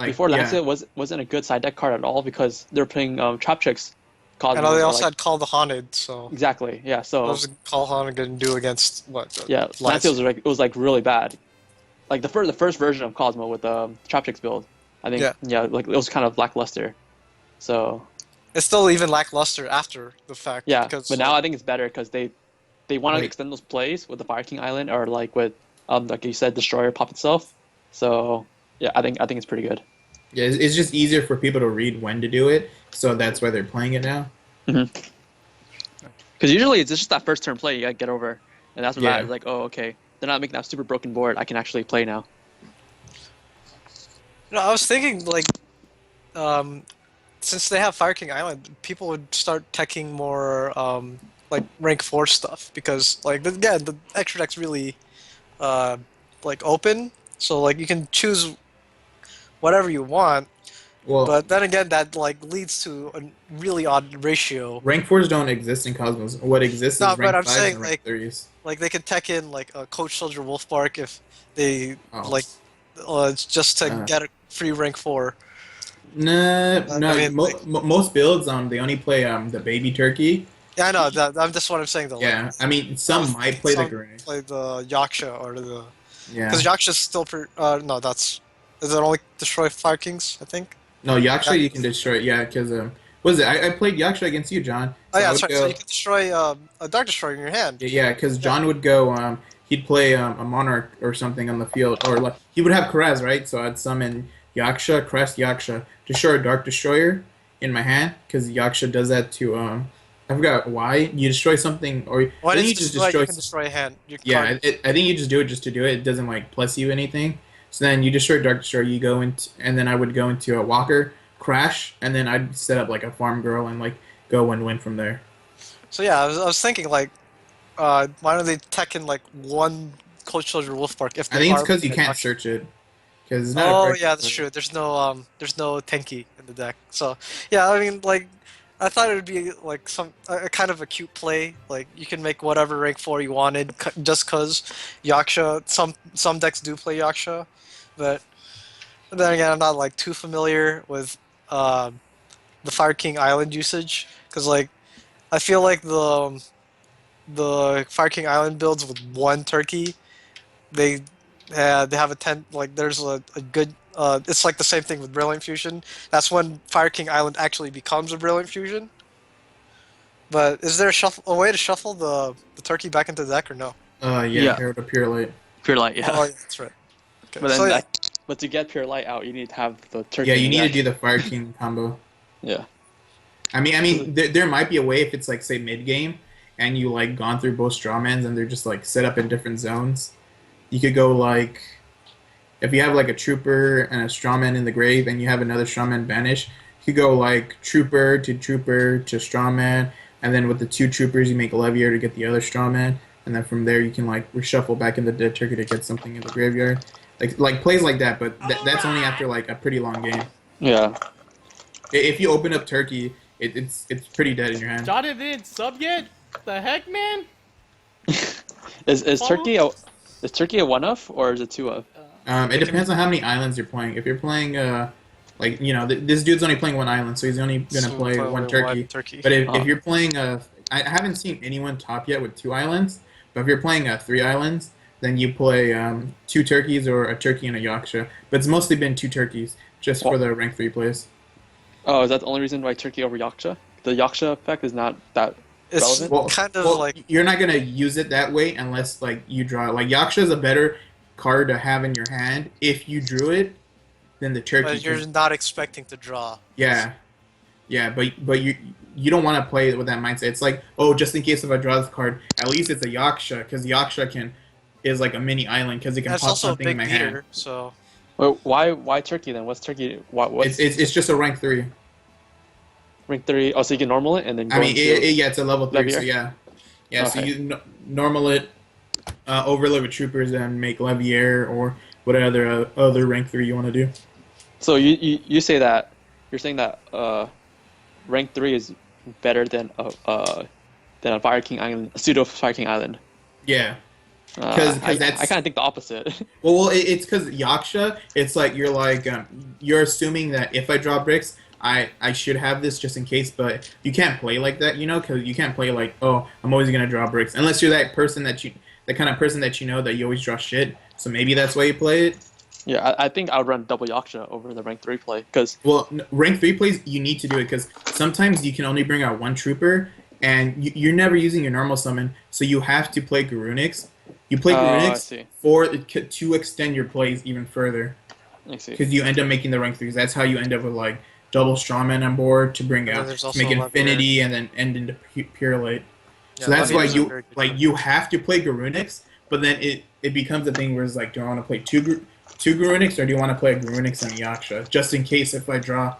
before yeah. Lancet wasn't a good side deck card at all because they're playing Trap Chicks And Cosmos. they Or, also like, had Call the Haunted, so exactly, yeah. what So was Call Haunted going to do against what? yeah, Lancet was like, it was like really bad. Like the first version of Cosmo with the Trap Chicks build, I think, Yeah. yeah, like it was kind of lackluster. So It's still even lackluster after the fact yeah, because but now I think it's better because they want to Like, extend those plays with the Fire King Island or like with like you said, Destroyer pop itself. So yeah, I think it's pretty good. yeah, it's just easier for people to read when to do it, so that's why they're playing it now. Because usually it's just that first turn play you gotta get over, and that's what Yeah. that is like. Oh, okay, they're not making that super broken board. I can actually play now. no, I was thinking like since they have Fire King Island, people would start teching more like rank 4 stuff because like again the extra deck's really uh, like open, so like you can choose whatever you want. Well, But then again, that like leads to a really odd ratio. rank fours don't exist in Cosmos. What exists No, is but rank I'm fives saying and rank threes. like they could tech in like a Coach Soldier Wolfbark if they Oh. like it's just to Uh, get a free rank 4. Nah, no. I mean, like, Most builds they only play the baby turkey. yeah, I know that. I'm just what I'm saying though. Yeah, I mean some might play the grenade. Play the Yaksha or the Yeah. because Yaksha's still no, that's is it only destroy Fire Kings? I think. No, Yaksha you can Yeah. destroy. Yeah, because what is it? I played Yaksha against you, John. Oh So yeah, I that's would right. So go. you can destroy a Dark Destroyer in your hand. Yeah, because John would go. He'd play a monarch or something on the field, or like he would have Karez, right? So I'd summon Yaksha, Crest Yaksha, destroy a Dark Destroyer in my hand, because Yaksha does that to I forgot why. You destroy something, or When I think it's you just destroyed, destroy. you can destroy a hand. You Yeah, can't. I think you just do it just to do it. It doesn't like plus you anything. So then you destroy Dark Destroyer, you go into, and then I would go into a Walker, crash, and then I'd set up like a farm girl and like go and win from there. So yeah, I was thinking like, why don't they tech in like one Coach Soldier Wolfbark if I they think it's are because you playing can't Yaksha? search it, because it's not. A Oh correct yeah, that's true. There's no Tenki in the deck. So yeah, I mean like, I thought it would be like a kind of a cute play. Like you can make whatever rank 4 you wanted just cause Yaksha. Some decks do play Yaksha, but then again, I'm not like too familiar with the Fire King Island usage because like I feel like the Fire King Island builds with one turkey, they they have a like there's a good it's like the same thing with Brilliant Fusion. That's when Fire King Island actually becomes a Brilliant Fusion. But is there a way to shuffle the turkey back into the deck or no? Yeah, Yeah. Herald of Pure Light. Pure Light, yeah. Oh yeah, that's right. Okay. But then So yeah, but to get Pure Light out, you need to have the turkey. Yeah, in you the need to deck. do the Fire King combo. Yeah. I mean, there might be a way if it's like say mid game, and you like gone through both strawmans and they're just like set up in different zones. You could go like, if you have like a trooper and a strawman in the grave, and you have another strawman banish, you could go like trooper to strawman, and then with the two troopers you make a levier to get the other strawman, and then from there you can like reshuffle back in the dead turkey to get something in the graveyard, like plays like that. But that's only after like a pretty long game. Yeah. If you open up turkey, it's pretty dead in your hand. Jonathan didn't sub yet? The heck, man? Is Follow? Turkey a one of or is it two of? It depends on how many islands you're playing. If you're playing, like this dude's only playing one island, so he's only gonna so play probably one turkey. But Oh. if you're playing, I haven't seen anyone top yet with 2 islands. But if you're playing 3 islands, then you play 2 turkeys or a turkey and a yaksha. But it's mostly been 2 turkeys just for the rank 3 plays. Oh, is that the only reason why Turkey over Yaksha? The Yaksha effect is not that it's relevant? Well, kind of well, like you're not gonna use it that way unless like you draw. Like yaksha is a better card to have in your hand if you drew it than the turkey. but you're not expecting to draw. Yeah, but you don't want to play it with that mindset. It's like, oh, just in case if I draw this card, at least it's a yaksha, because yaksha is like a mini island because it can That's pop also a something in big my hand. beater, so Well, why Turkey then? What's Turkey? What's It's just a rank 3. rank 3? Oh, so you can normal it and then go I mean, into yeah, it's a level 3, so Levier? yeah. So Okay. you normal it, overlay with troopers, and make levier or whatever other rank 3 you want to do. So you say that you're saying that rank 3 is better than a Fire King Island, a pseudo Fire King Island. Yeah. 'Cause I that's- kind of think the opposite. Well, it's because Yaksha. It's like you're assuming that if I draw bricks, I should have this just in case. But you can't play like that, because you can't play like, oh, I'm always gonna draw bricks unless you're that kind of person that that you always draw shit. So maybe that's why you play it. Yeah, I think I would run double Yaksha over the rank 3 play because Well, rank 3 plays you need to do it because sometimes you can only bring out one trooper and you're never using your normal summon, so you have to play Garunix. You play I Garunix see. to extend your plays even further. I see. Because you end up making the rank 3s. That's how you end up with like double Strongman on board to bring And out there's to also make Levier. Infinity and then end into Pure Light. Yeah, So that's why Levier's a very good you have to play Garunix, but then it becomes a thing where it's like, do I want to play two Garunix or do you want to play a Garunix and a Yaksha just in case if I draw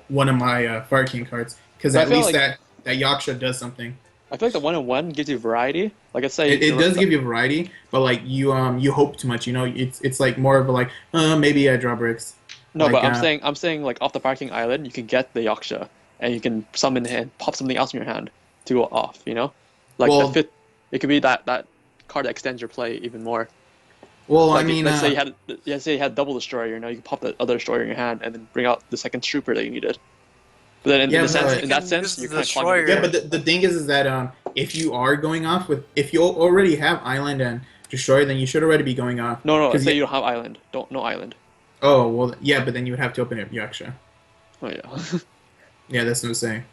one of my Fire King cards, because I at feel least like- that Yaksha does something. I feel like the 1-on-1 gives you variety. Like I say, It does give you variety, but like you hope too much. It's like more of a like maybe I draw bricks. No, like, but I'm saying like off the parking island, you can get the Yaksha, and you can summon and pop something else in your hand to go off. Like Well- the fifth, it could be that card that extends your play even more. Well, Like I mean, let's say you had double destroyer. You can pop the other destroyer in your hand and then bring out the second trooper that you needed. But then in Yeah, that sense, but- in that You sense, can you're use the kind of destroyer. yeah, but the thing is that if you are going off if you already have Island and Destroyer, then you should already be going off. No, let's 'Cause say you don't have island. No island. Oh well, yeah, but then you would have to open up Yaksha. Oh yeah. Yeah, that's what I'm saying.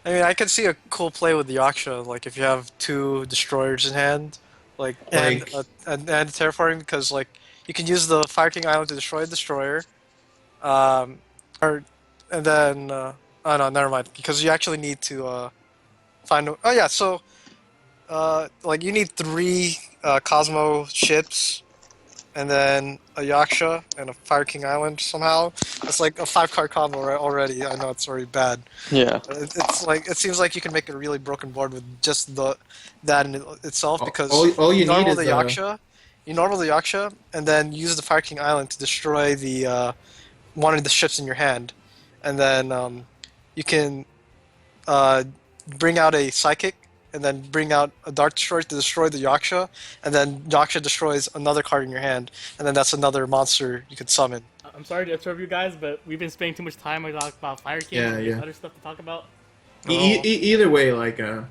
I mean, I can see a cool play with the Yaksha, like if you have two destroyers in hand, and terraforming, because like you can use the Fire King Island to destroy a destroyer, and then oh no, never mind, because you actually need to find. Oh yeah, so like you need 3 Cosmo ships, and then a Yaksha and a Fire King Island somehow. It's like a 5-card combo already. I know it's already bad. Yeah. It's like it seems like you can make a really broken board with just that in itself, because all you need normal is the Yaksha, you normal the Yaksha, and then use the Fire King Island to destroy the one of the ships in your hand, and then you can bring out a Psychic, and then bring out a Dark Destroyer to destroy the Yaksha, and then Yaksha destroys another card in your hand, and then that's another monster you could summon. I'm sorry to interrupt you guys, but we've been spending too much time about Fire King Yeah, and yeah. other stuff to talk about. Either way, like I'm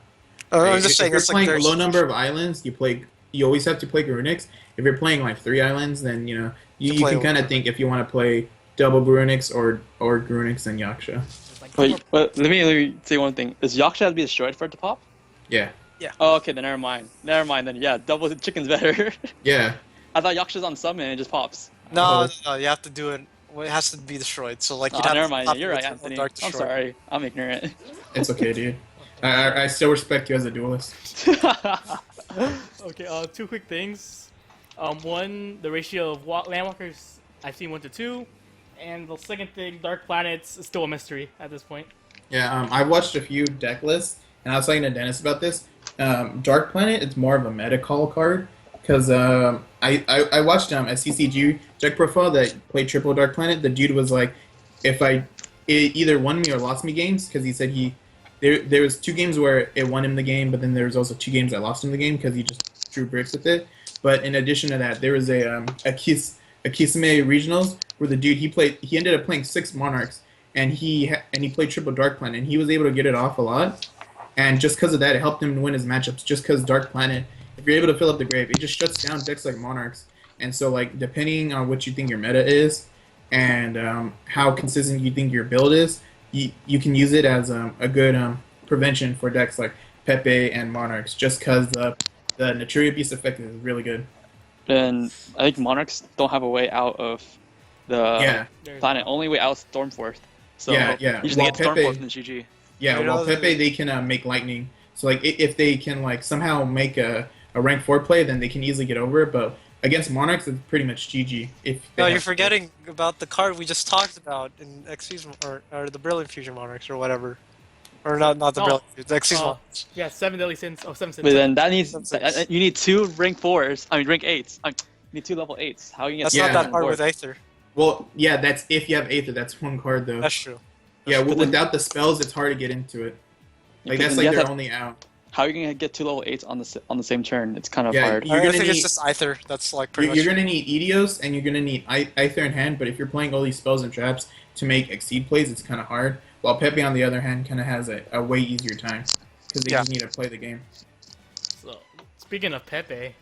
just if saying, you're it's like playing a there's low number of islands, you always have to play Garunix. If you're playing like 3 islands, then you play can kind of think if you want to play double Garunix or Garunix and Yaksha. It's like, Wait, but let me say one thing. Does Yaksha have to be destroyed for it to pop? Yeah, Oh, okay, then never mind. Never mind then. Yeah, double chicken's better. yeah. I thought Yaksha's on summon and it just pops. no, you have to do it. Well, it has to be destroyed. So like Oh, you'd have never to mind. pop You're it right, with Anthony. Dark I'm Destroyer. sorry. I'm ignorant. It's okay, dude. I still respect you as a duelist. okay, 2 quick things. One, the ratio of landwalkers I've seen 1 to 2, and the second thing, Dark Planets is still a mystery at this point. Yeah, I've watched a few deck lists, and I was talking to Dennis about this. Dark Planet, it's more of a meta call card, because I watched a CCG deck profile that played triple Dark Planet. The dude was like, if it either won me or lost me games, because he said there was 2 games where it won him the game, but then there was also 2 games that lost him the game because he just drew bricks with it. But in addition to that, there was a Kisame regionals where the dude he ended up playing 6 Monarchs, and he played triple Dark Planet, and he was able to get it off a lot. And just because of that, it helped him win his matchups. Just because Dark Planet, if you're able to fill up the grave, it just shuts down decks like Monarchs. And so, like, depending on what you think your meta is and how consistent you think your build is, you can use it as a good prevention for decks like Pepe and Monarchs. Just because the Naturia Beast effect is really good. And I think Monarchs don't have a way out of the There's- planet. Only way out is Stormforth. So Yeah. you just Well, get Stormforth in the GG. Yeah, You well, know, Pepe, they can make lightning. So, like, if they can, like, somehow make a rank 4 play, then they can easily get over it. But against Monarchs, it's pretty much GG. If they No, have- you're forgetting about the card we just talked about in XC's or the Brilliant Fusion Monarchs or whatever, or not the Oh. Brilliant, the XC's Oh. Monarchs. Yeah, 7 deadly sins. Oh, 7 sins. But then that needs That's six. you need 2 rank 4s. I mean rank 8s. You need 2 level 8s. How you get? That's Yeah. not that hard with Aether. Well, yeah, that's if you have Aether. That's 1 card, though. That's true. Yeah, But then- without the spells, it's hard to get into it. Like, Because that's then you like have their to- only out. how are you gonna get 2 level 8s on the same turn? It's kind of Yeah, hard. You're I gonna think it's need- just Aether. That's like pretty You're much. going to need Edios, and you're going to need Aether in hand, but if you're playing all these spells and traps to make Exceed plays, it's kind of hard. While Pepe, on the other hand, kind of has a way easier time, because they Yeah. just need to play the game. So, speaking of Pepe,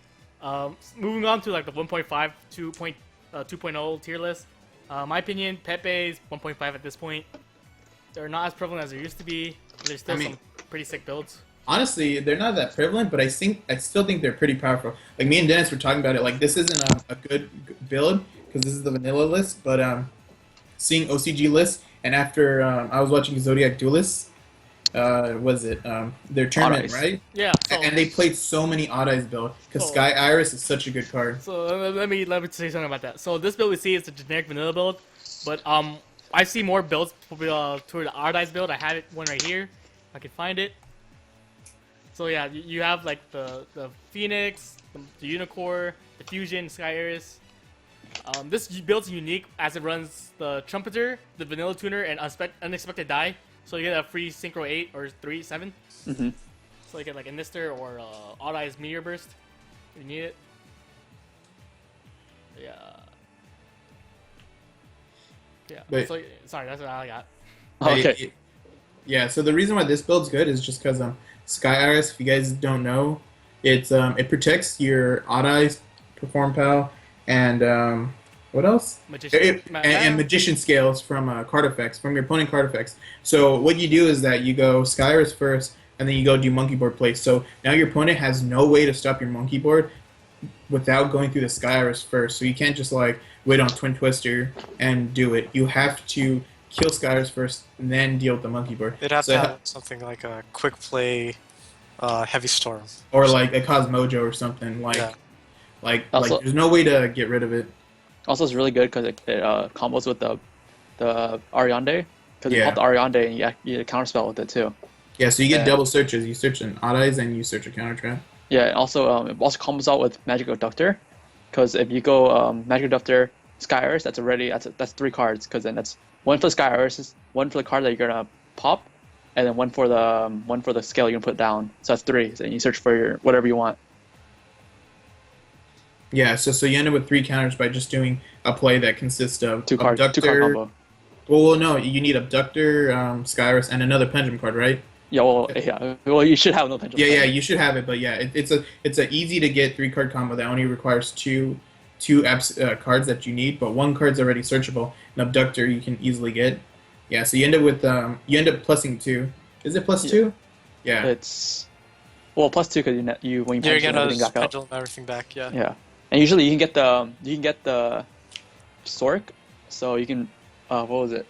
moving on to like the 1.5 2.0 tier list. My opinion, Pepe's 1.5 at this point. They're not as prevalent as there used to be. There's still some pretty sick builds. Honestly, they're not that prevalent, but I still think they're pretty powerful. Like me and Dennis were talking about it. Like this isn't a good build because this is the vanilla list, but seeing OCG lists and after I was watching Zodiac Duelists, was it their tournament, Odd Eyes. right? Yeah. So, And they played so many Odd Eyes build because So- Sky Iris is such a good card. So let me say something about that. So this build we see is a generic vanilla build, but I see more builds toward the Odd Eyes build. I have it one right here. I can find it. So yeah, you have like the Phoenix, the Unicorn, the Fusion, Sky Iris. This build's unique as it runs the Trumpeter, the Vanilla Tuner, and Unexpected Die. So you get a free Synchro 8 or 3, 7. Mm-hmm. So you get like a Nister or Odd Eyes Meteor Burst if you need it. Yeah. Yeah. But- So, sorry, that's what I got. Okay. Yeah, so the reason why this build's good is just because Sky Iris, if you guys don't know, it protects your Odd Eyes, Perform Pal, and what else? Magician. And Magician Scales from card effects, from your opponent card effects. So what you do is that you go Sky Iris first, and then you go do Monkey Board plays. So now your opponent has no way to stop your Monkey Board without going through the Sky Iris first. So you can't just like wait on Twin Twister and do it. You have to kill Sky Iris first, and then deal with the Monkey Board. They'd have So to have something like a quick play, Heavy Storm. or like a Cosmojo or something like Yeah. like Also- there's no way to get rid of it. Also, it's really good because it combos with the Ariande. Because you Yeah. pop the Ariande and you counterspell with it too. Yeah, so you get Yeah. double searches. You search an Odd Eyes and you search a counter trap. Yeah, and also it also combos out with Magic Abductor. Because if you go Magic Abductor, Sky Iris, that's 3 cards. Because then that's one for the Sky Iris, one for the card that you're gonna pop, and then one for the scale you're gonna put down. So that's 3. And you search for your whatever you want. Yeah, so you end up with 3 counters by just doing a play that consists of 2 card Abductor. combo. Well, no, you need Abductor, Skyrus, and another Pendulum card, right? Yeah, well, you should have no pendulum. Yeah, you should have it, but yeah, it's a easy to get 3-card combo that only requires two cards that you need, but 1 card's already searchable. An Abductor you can easily get. Yeah, so you end up with plussing 2. Is it plus 2? Yeah. It's +2 because you when you You're pendulum gonna everything back out. pendulum everything back, yeah. Yeah, and usually you can get the Sork, so you can what was it?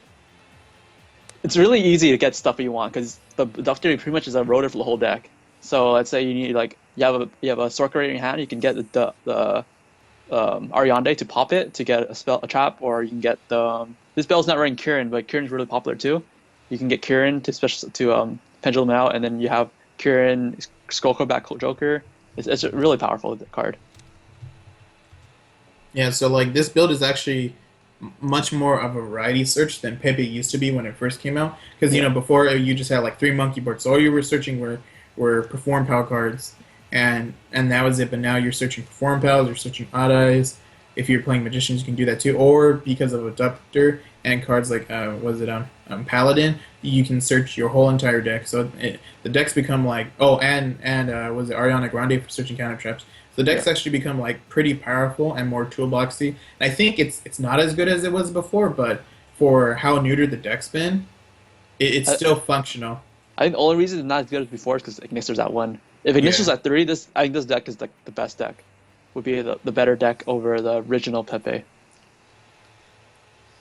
It's really easy to get stuff that you want because the Abductor pretty much is a rotor for the whole deck. So let's say you need you have a Sorcerer in your hand, you can get the Ariande to pop it to get a trap, or you can get this spell's not running Kieran, but Kieran's really popular too. You can get Kieran to pendulum out, and then you have Kieran Skullcrow back Joker. It's a really powerful card. Yeah, so like this build is actually much more of a variety search than Pepe used to be when it first came out. Because before you just had like 3 monkey boards, so all you were searching were Perform Pal cards, and that was it. But now you're searching Perform Pals, you're searching Odd Eyes. If you're playing Magicians, you can do that too. Or because of Abductor and cards like Paladin, you can search your whole entire deck. So the decks become like and was it Ariana Grande for searching counter traps. So the decks actually become like pretty powerful and more toolboxy. And I think it's not as good as it was before, but for how neutered the deck's been, it's still functional. I think the only reason it's not as good as before is because Ignister's at 1. If Ignister's at 3, I think this deck is like the best deck. Would be the better deck over the original Pepe.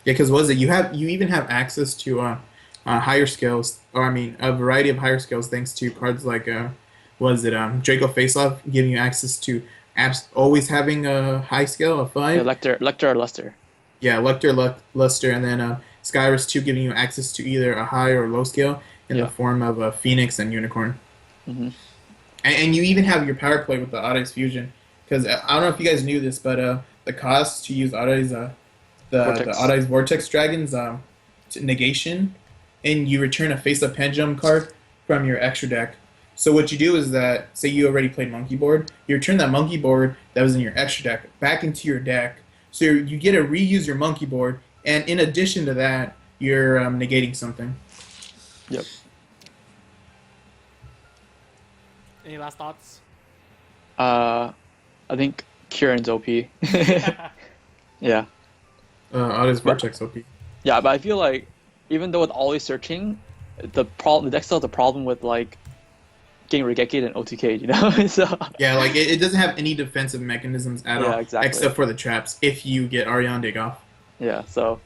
Yeah, because you even have access to higher scales, or I mean a variety of higher scales thanks to cards like Draco Faceoff, giving you access to always having a high scale of 5. Yeah, Lecter or Luster. Yeah, Lecter, Luster, and then Skyrus 2 giving you access to either a high or low scale in the form of Phoenix and Unicorn. Mm-hmm. And you even have your power play with the Odd Eyes Fusion. Because I don't know if you guys knew this, but the cost to use Odd Eyes, the Odd Eyes Vortex Dragons negation, and you return a Face-Up Pendulum card from your extra deck. So what you do is that, say you already played monkey board, you return that monkey board that was in your extra deck back into your deck. So you get to reuse your monkey board, and in addition to that, you're negating something. Yep. Any last thoughts? I think Kieran's OP. Yeah. Autos Vortex OP. Yeah, but I feel like even though with always searching, the deck still has the problem with like getting Regeki and OTK, you know? So Yeah, like it doesn't have any defensive mechanisms at all, exactly. except for the traps. If you get Ariane Dig off. yeah, so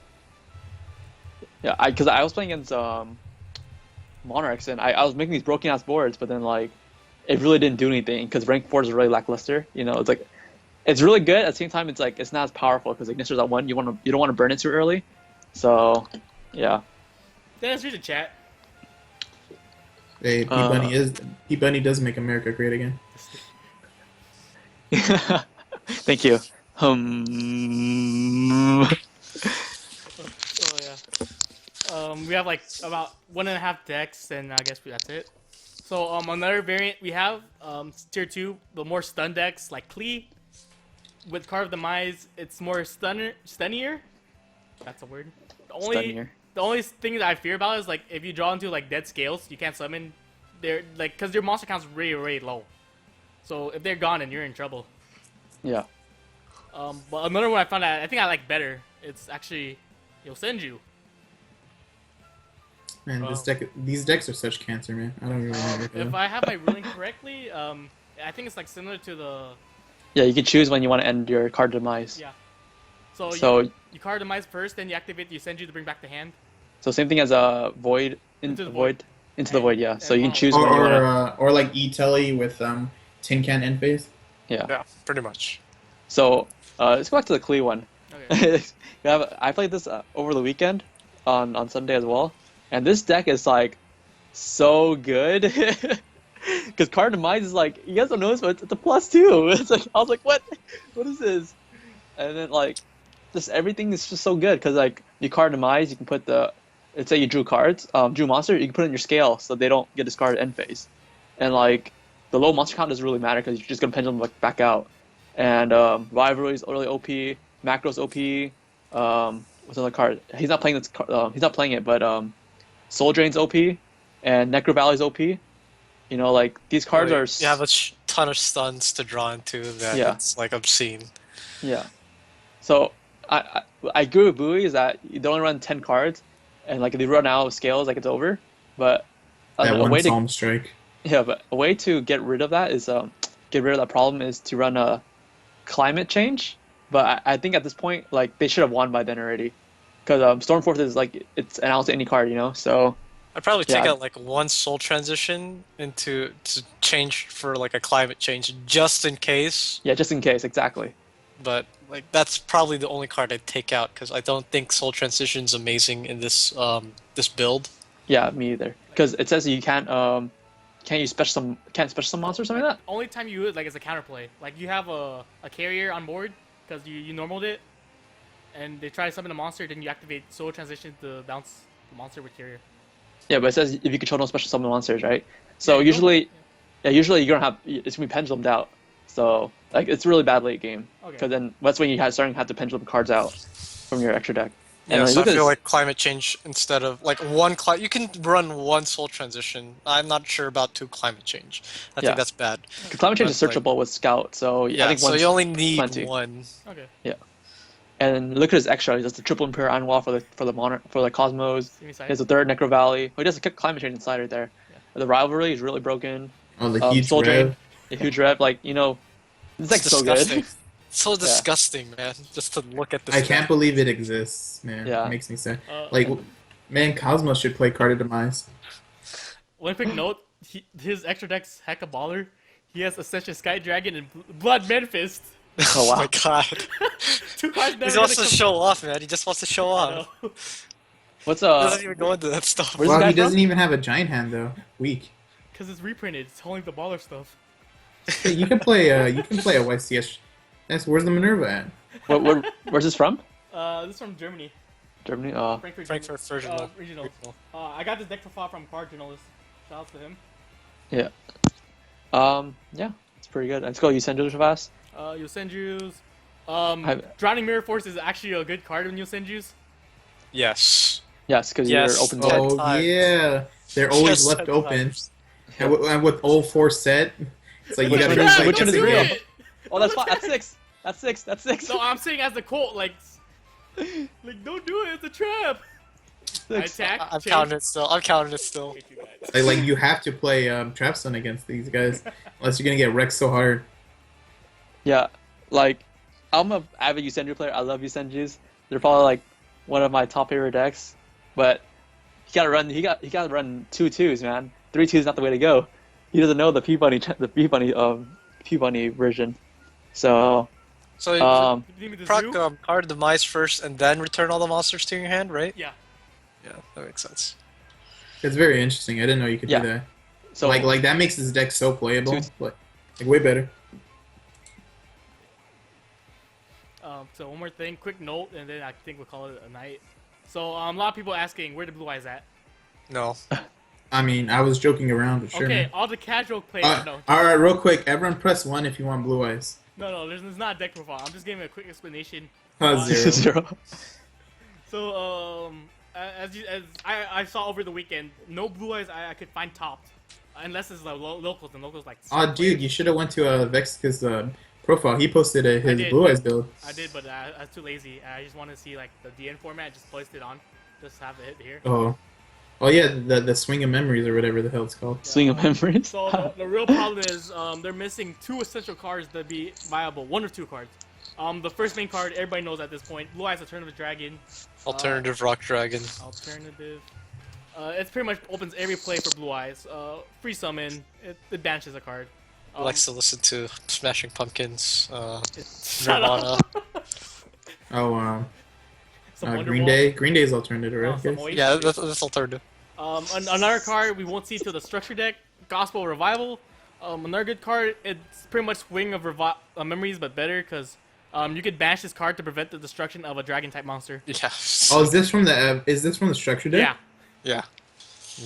yeah, because I was playing against Monarchs and I was making these broken ass boards, but then like it really didn't do anything because rank 4 is really lackluster. You know, it's like it's really good at the same time. It's like it's not as powerful because like Nissa's at 1, you don't want to burn it too early. So yeah. Dennis, read the chat. Hey, P Bunny does make America great again. Thank you. So yeah. We have like about 1.5 decks, and I guess that's it. So another variant we have tier 2, the more stun decks like Klee. With Card of Demise, it's more stunnier. That's a word. Stunnier. The only thing that I fear about is like if you draw into like dead scales, you can't summon. They're like because your monster count's really low. So if they're gone, then you're in trouble. Yeah. But another one I found out I think I like better. It's actually Yosenju. Man, these decks are such cancer, man. I don't even remember. If I have my ruling correctly, I think it's like similar to the. Yeah, you can choose when you want to end your card demise. Yeah. So you card demise first, then you activate Yosenju to bring back the hand. So same thing as a void Into the void. Into the void, yeah. So you can choose Or, when you want to. or like E-Telly with Tin Can end phase. Yeah. Yeah, pretty much. So let's go back to the Klee one. Okay. I played this over the weekend on Sunday as well, and this deck is like so good. Because Card Demise is like, you guys don't know this, but it's a +2. It's like I was like, what is this? And then like, just everything is just so good because like you Card Demise, you can put let's say you drew cards, drew monster, you can put it in your scale so they don't get discarded end phase, and like the low monster count doesn't really matter because you're just gonna pendulum like back out, and Rivalry is really OP, Macro's OP. What's another card? He's not playing this. He's not playing it, but Soul Drain's OP, and Necro Valley's OP. You know, like these cards are. You have a ton of stuns to draw into that. Yeah. It's like obscene. Yeah. So I agree with Bowie is that you don't run 10 cards, and like if they run out of scales, like it's over. But That a one way Psalm Strike. but a way to get rid of that is get rid of that problem is to run a climate change. But I think at this point, like they should have won by then already, because Stormforth is like it's announced to any card, you know. So I'd probably take Yeah. out like one soul transition to change for like a climate change just in case. yeah, just in case, exactly. But like that's probably the only card I'd take out because I don't think soul transition's amazing in this this build. Yeah, me either. Because it says you can't use special monster or something like that. Only time you use it like as a counterplay. Like you have a carrier on board because you normaled it, and they try to summon a monster, then you activate soul transition to bounce the monster with carrier. Yeah, but it says if you control no special summon monsters, right? So Yeah, usually you're gonna have it's gonna be pendulumed out. So like it's really bad late game. Okay. Because then that's when you starting to have to pendulum cards out from your extra deck. And Yeah, then so I look at feel this- like climate change instead of like you can run one soul transition. I'm not sure about 2 climate change. I Yeah. think that's bad. 'cause climate change is but, like- searchable with Scout, so Yeah, I think so one's you only need plenty. one. Okay. And look at his extra. He does the triple Imperial Iron Wall for the Cosmos. See me He side. has a third Necro Valley. Oh, he does a climate change inside right there. Yeah. The Rivalry is really broken. Oh, the huge Soul Drain, rev. a huge rev. Like you know, this deck's so disgusting. good. So disgusting, man. Just to look at this. I can't believe it exists, man. Yeah. It makes me sad. Uh, Like, man, Cosmos should play Card of Demise. One quick note: his extra deck's heck a baller. He has Ascension Sky Dragon and Blood Manfist. Oh, wow. my god. 2 cards He never just wants gonna to come- show off, man. He just wants to show I off. know. What's He doesn't even go into that stuff. Where's Wow, this he guy doesn't from? even have a giant hand though. Weak. Cause it's reprinted. It's only the baller stuff. Hey, you can play a YCS. Where's the Minerva at? Where's this from? This is from Germany. Germany. Frankfurt Frankfurt regional. regional. I got this deck for far from Card Journalist. Shout out to him. Yeah. Yeah, it's pretty good. Let's go Yusenju fast. Yosenju's. I- Drowning Mirror Force is actually a good card in Yosenju's. Yes. Yes, because Yes. you're open Oh. set. Oh times. yeah, they're always Yes, left 10 open. times. And with all 4 set, it's like you Which gotta one just is- like which one get is do real? it! Oh, that's fine. That's 6. That's 6. That's 6. No, I'm saying as the Colt, like, don't do it. It's a trap. I 6. attack. I'm change, counting it still. I'm counting it still. hit you guys. like you have to play Trapstone against these guys, unless you're gonna get wrecked so hard. Yeah, like I'm a avid Yusenju player. I love Yusenjus. They're probably like one of my top favorite decks. But he gotta run. He gotta run 2 2s, man. 3 2s is not the way to go. He doesn't know the P Bunny version. So So You need me to proc zoo? card the mice first and then return all the monsters to your hand, right? Yeah. Yeah, that makes sense. It's very interesting. I didn't know you could Yeah. do that. so Like that makes this deck so playable. Two- Like way better. So one more thing, quick note, and then I think we'll call it a night. So a lot of people asking where the Blue Eyes at. No. I mean, I was joking around, but sure. Okay, man. all the casual players. No, All right, real quick, everyone press 1 if you want blue eyes. no, there's not a deck profile. I'm just giving a quick explanation. 0. 0. So as I saw over the weekend, no Blue Eyes I could find topped, unless it's like locals, and locals like. Oh, dude, you should have went to Vexka's profile. He posted his did. blue eyes build. I did, but I was too lazy. I just wanted to see like the DN format, just placed it on, just have it here. Oh yeah, the swing of memories or whatever the hell it's called. Swing of memories. So the real problem is they're missing 2 essential cards to be viable. 1 or 2 cards. The first main card everybody knows at this point. Blue Eyes Alternative Dragon. Alternative Rock Dragon. Alternative. It pretty much opens every play for Blue Eyes. Free summon. It banishes a card. Likes to listen to Smashing Pumpkins. Shut Nirvana. Oh, Some Wonderwall. Green Day. Green Day's alternative, right? Some guys? Oasis. Yeah, that's alternative. Another card we won't see till the structure deck. Gospel Revival. Another good card. It's pretty much Swing of Memories, but better because you could banish this card to prevent the destruction of a dragon type monster. Yeah. Oh, is this from the structure deck? Yeah. Yeah.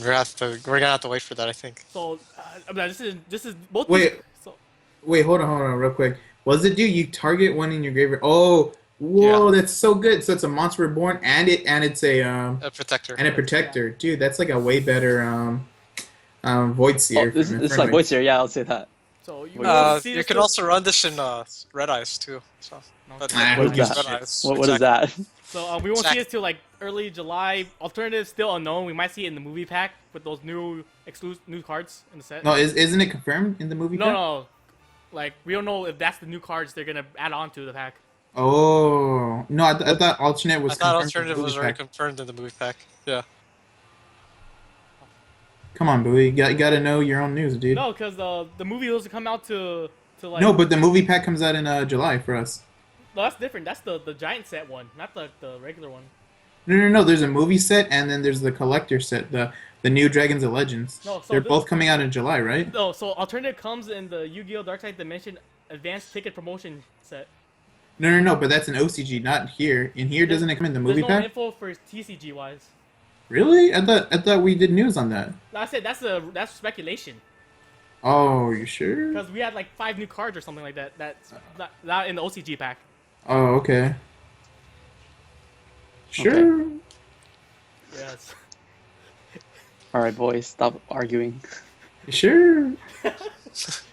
We're gonna have to wait for that, I think. So this is both. Wait. So, Wait, hold on, real quick. Was it you target one in your graveyard? Oh, whoa, that's so good. So it's a monster reborn and it's a A protector. and a protector, dude. That's like a way better Void Seer. Oh, this from is like Infernal. Void Seer. Yeah, I'll say that. so you see You this can till- also run this in Red Eyes too. So, No, but Ah, What is use that? Red Eyes. What is that? So we won't Check. see it till like early July. Alternative still unknown. We might see it in the movie pack with those new new cards in the set. No, isn't it confirmed in the movie? no, pack? no. Like we don't know if that's the new cards they're gonna add on to the pack. Oh no, I thought alternate was. I thought confirmed for the alternative was movie already pack. confirmed in the movie pack. Yeah. Come on, Bowie, you gotta know your own news, dude. No, because the movie doesn't come out to like. No, but the movie pack comes out in July for us. No, that's different. That's the giant set one, not the regular one. No. There's a movie set and then there's the collector set, the new Dragons and Legends. No, so They're this- both coming out in July, right? No, so alternative comes in the Yu-Gi-Oh! Darkside Dimension Advanced Ticket Promotion set. No. But that's an OCG, not here. In here, doesn't it come in the movie There's no pack? info for TCG wise. Really? I thought we did news on that. I said that's speculation Oh, you sure? because we had like 5 new cards or something like that. That's not in the OCG pack. Oh, okay. Sure. Yes. All right, boys, stop arguing. Sure.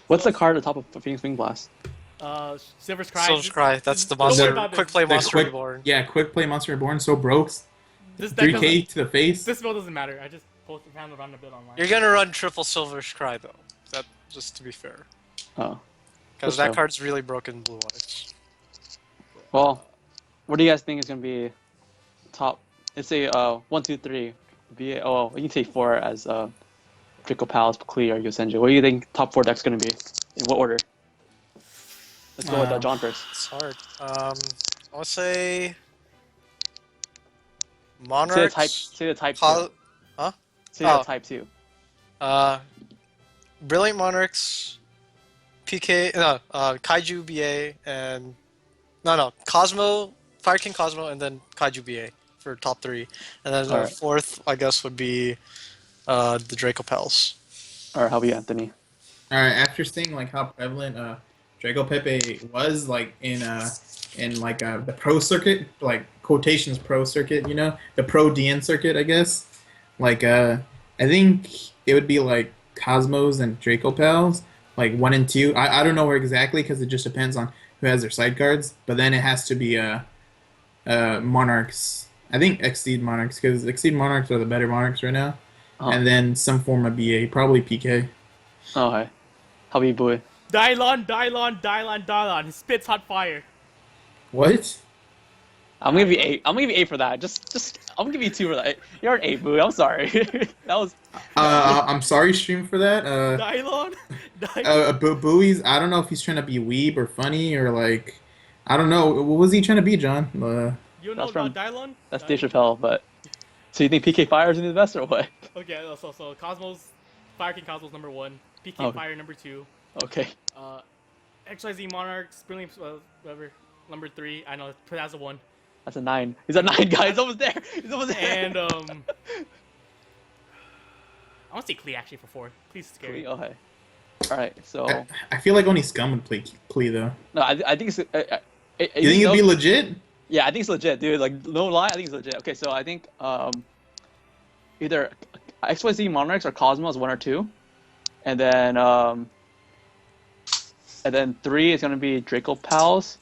What's the card at the top of Phoenix Wing Blast? Silver's Cry. Soul's Cry. That's the Don't worry monster. about Quick this. play The monster quick- reborn. Yeah, quick play Monster Reborn, so broke. This deck 3K doesn't, to the face. this spell doesn't matter. I just found around a bit online. You're gonna run triple Silver's Cry though. That just to be fair, Oh, because That's that fair. card's really broken blue eyes. well, what do you guys think is gonna be top? Let's say 1, 2, 3. Oh, you can say 4 as Draco Palace, Clear, Yosenju. What do you think top 4 deck's gonna be? In what order? Let's go with John first. It's hard. I would say Say Monarchs. the type. Say the type. Col- Too. Huh? Say Oh. the type too. Brilliant Monarchs, PK, Kaiju BA, and Cosmo, Fire King Cosmo, and then Kaiju BA for top 3, and then the Alright. 4th, I guess, would be the Draco Pels. Or how about you, Anthony? All right, after seeing like how prevalent Draco Pepe was like in like the pro circuit, like quotations pro circuit, you know, the pro DN circuit, I guess. Like I think it would be like Cosmos and Draco Pals, like 1 and 2. I don't know where exactly because it just depends on who has their side cards. But then it has to be Monarchs. I think Exceed Monarchs because Exceed Monarchs are the better Monarchs right now. Oh. And then some form of BA, probably PK. Oh, hi. How about you, boy? Dylon. He spits hot fire. What? I'm gonna give you 8. I'm gonna give you 8 for that. Just I'm gonna give you 2 for that. You're an 8, boo. I'm sorry. That was. I'm sorry, stream for that. Dylon. Bowie's. I don't know if he's trying to be weeb or funny or like, I don't know. What was he trying to be, John? You know about Dylon? That's Dave Chappelle, but. So you think PK Fire is gonna be the best or what? Okay, so Cosmos, Fire King Cosmos number 1, PK Okay. Fire number 2. Okay. XYZ Monarchs, Brilliant, whatever, number 3. I know, put it as a 1. That's a 9. He's a 9, guys. He's almost there. He's almost there. And I want to say Klee actually for 4. Klee's scary. Okay. All right. So. I feel like only Scum would play Klee though. No, I think it's. You think it'd be legit? Yeah, I think it's legit, dude. Like, no lie, I think it's legit. Okay, so I think either XYZ Monarchs or Cosmos 1 or 2, and then 3 is gonna be Draco Pals.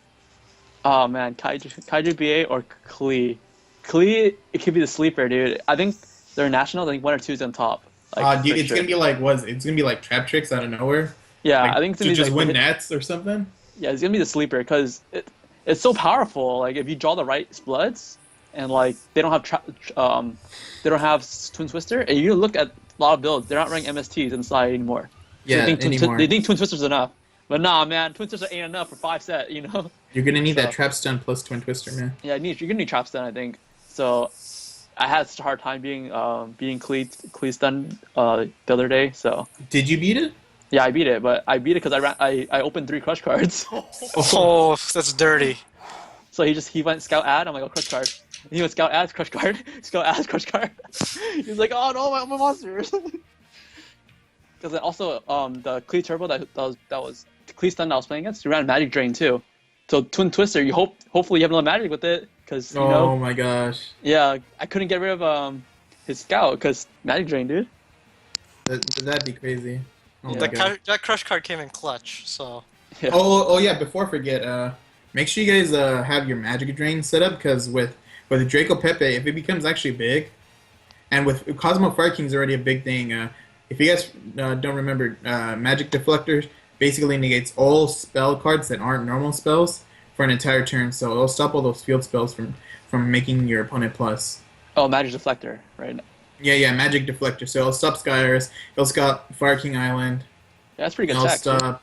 Oh man, Kaiju BA or Klee. Klee, it could be the sleeper, dude. I think they're nationals. I think 1 or 2 is on top. Like, Dude, for it's sure. gonna be like what? It's gonna be like trap tricks out of nowhere. Yeah, Like, I think it's to gonna be just like, win nats or something. Yeah, it's gonna be the sleeper because it's so powerful. Like if you draw the right splits and like they don't have Twin Twister, and you look at a lot of builds, they're not running MSTs inside anymore. Yeah, they think anymore. They think Twin Twister's enough, but nah, man, Twin Twister ain't enough for 5 set. You know. You're gonna need So- that trap stun plus Twin Twister, man. Yeah, you're gonna need trap stun, I think. So I had such a hard time being Klee stun the other day. So Did you beat it? yeah, I beat it, but I beat it because I opened 3 crush cards. Oh, that's dirty. So he went scout ad. I'm like, oh, crush card. And he went scout ad, crush card. Scout ad, crush card. He's like, oh no, my monsters. Because then also the Klee Turbo that was Klee stun that I was playing against, he ran Magic Drain too. So Twin Twister, hopefully you have no magic with it, because you know. Oh my gosh. Yeah, I couldn't get rid of his scout because Magic Drain, dude. That'd be crazy. Oh Yeah. my gosh. That crush card came in clutch, so Yeah. Oh yeah, before I forget, make sure you guys have your magic drain set up because with Draco Pepe, if it becomes actually big, and with Cosmo Fire King's already a big thing. If you guys don't remember, Magic Deflector basically negates all spell cards that aren't normal spells for an entire turn, so it'll stop all those field spells from making your opponent plus. Oh, Magic Deflector, right? Yeah, Magic Deflector. So it'll stop Skyris, it'll stop Fire King Island, Yeah, that's pretty good it'll tech. Too. stop,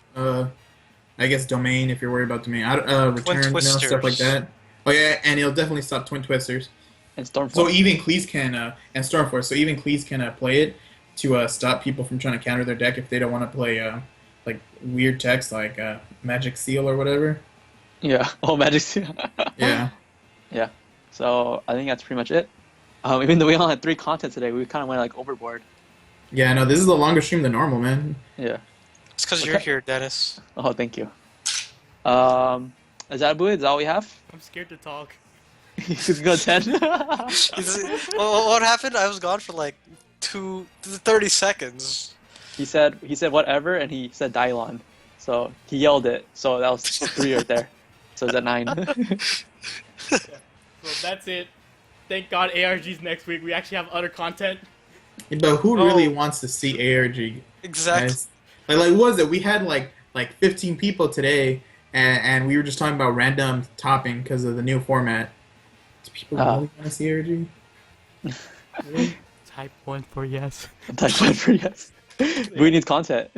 I guess, Domain if you're worried about Domain. Return, Twisters. stuff like that. Oh yeah, and it'll definitely stop Twin Twisters. And Stormforce. So even Cleese can, and Stormforce, so even Cleese can play it to stop people from trying to counter their deck if they don't want to play like weird techs like Magic Seal or whatever. Yeah. Oh, Magic. Yeah. Yeah. So I think that's pretty much it. Even though we only had 3 content today, we kind of went like overboard. Yeah, no, this is a longer stream than normal, man. Yeah. it's because you're here, Dennis. Oh, thank you. Is that Boo? Is that all we have? I'm scared to talk. He's gonna 10. Well, what happened? I was gone for like 30 seconds. He said whatever, and he said Dylon. So he yelled it. So that was 3 right there. So is that 9? So that's it. Thank God ARG's next week. We actually have other content. Yeah, but who Oh. really wants to see ARG? Exactly. Guys? Like what was it? We had like 15 people today, and we were just talking about random topping because of the new format. Do people really want to see ARG? Really? Type 1 for yes. Type 1 for yes. Boo needs content.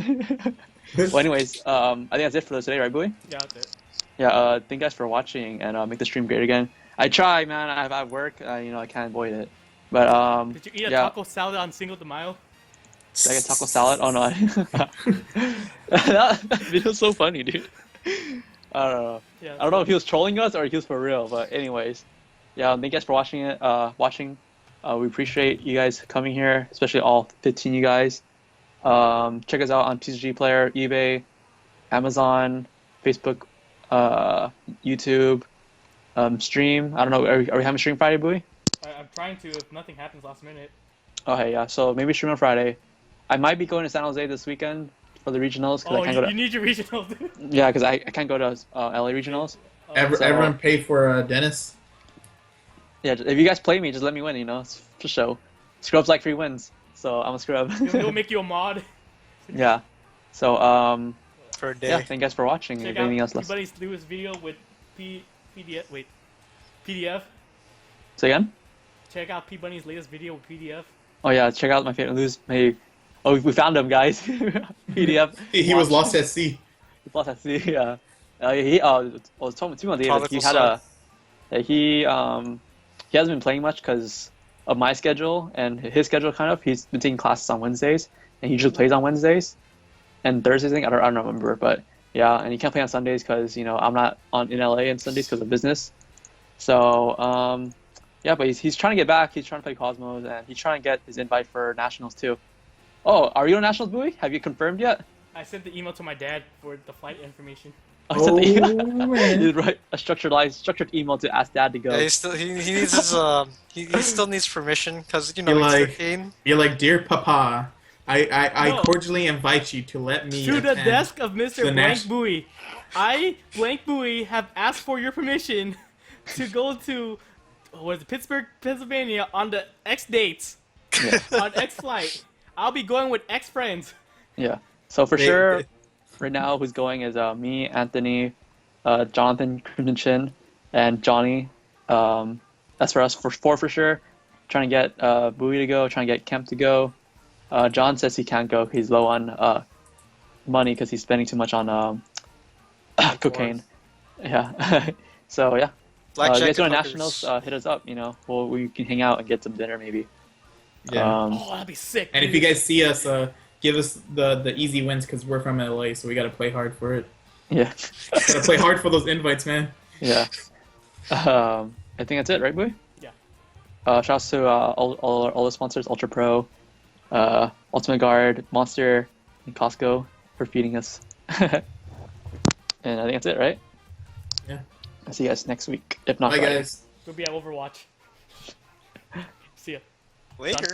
Well, anyways, I think that's it for today, right, Boo? Yeah, that's it. Yeah. Thank you guys for watching, and make the stream great again. I try, man. I have work. I can't avoid it. But Did you eat a yeah. taco salad on Cinco de Mayo? Did I get taco salad? Oh no. That video's so funny, dude. I don't know. Yeah. I don't know if he was trolling us or he was for real, but anyways. Yeah, thank you guys for watching it. We appreciate you guys coming here, especially all 15 you guys. Check us out on TCG Player, eBay, Amazon, Facebook, YouTube, stream. I don't know. Are we having stream Friday, Bowie? I'm trying to if nothing happens last minute. Okay, yeah. So maybe stream on Friday. I might be going to San Jose this weekend for the regionals because Oh, I can't you, go you to. need your regional, dude. Yeah, because I can't go to LA regionals. So- Everyone pay for Dennis. Yeah, if you guys play me, just let me win. You know, it's for show. Scrubs like free wins, so I'm a scrub. He'll make you a mod. Yeah. So For a day. yeah. Thank you guys for watching. Check If out anything else left. P-Buddy's newest video with PDF. Wait, PDF. Say again. Check out P-Bunny's latest video with PDF. Oh yeah, check out my favorite news. Hey, oh we found him, guys. PDF. He was Watch. lost at sea. Lost at sea. Yeah. He told me 2 months later he Prodigal had a. son. Yeah, he hasn't been playing much because of my schedule and his schedule. Kind of, he's been taking classes on Wednesdays, and he usually plays on Wednesdays and Thursdays. I don't remember, but yeah, and he can't play on Sundays because I'm not in LA on Sundays because of business. So yeah, but he's trying to get back. He's trying to play Cosmos, and he's trying to get his invite for nationals too. Oh, are you on nationals, Bowie? Have you confirmed yet? I sent the email to my dad for the flight information. I sent the email. man. He wrote a structured email to ask Dad to go. Yeah, he needs his he still needs permission because You're he's like- 13. You're like, dear Papa, I No. cordially invite you to let me To the attend desk of Mr. the Blank Nash- Bowie. I, Blank Bowie, have asked for your permission to go to Pittsburgh, Pennsylvania on the X dates. Yeah. On X flight. I'll be going with X friends. Yeah. So for They- sure, they- right now, who's going is me, Anthony, Jonathan Crimson, and Johnny. That's for us for four for sure. Trying to get Bowie to go, trying to get Kemp to go. John says he can't go. He's low on money because he's spending too much on cocaine. Yeah. So yeah. You Blackjack guys go to and nationals, hookers. hit us up. Well, we can hang out and get some dinner maybe. Yeah. Oh, that'd be sick. And if you guys see us, give us the easy wins because we're from LA, so we gotta play hard for it. Yeah. Gotta play hard for those invites, man. Yeah. I think that's it, right, Boy? Yeah. Shout outs to all the sponsors, Ultra Pro, Ultimate Guard, Monster, and Costco for feeding us. And I think that's it, right? Yeah. I'll see you guys next week, if not Bye, Friday. guys. We'll be at Overwatch. See ya. Laker.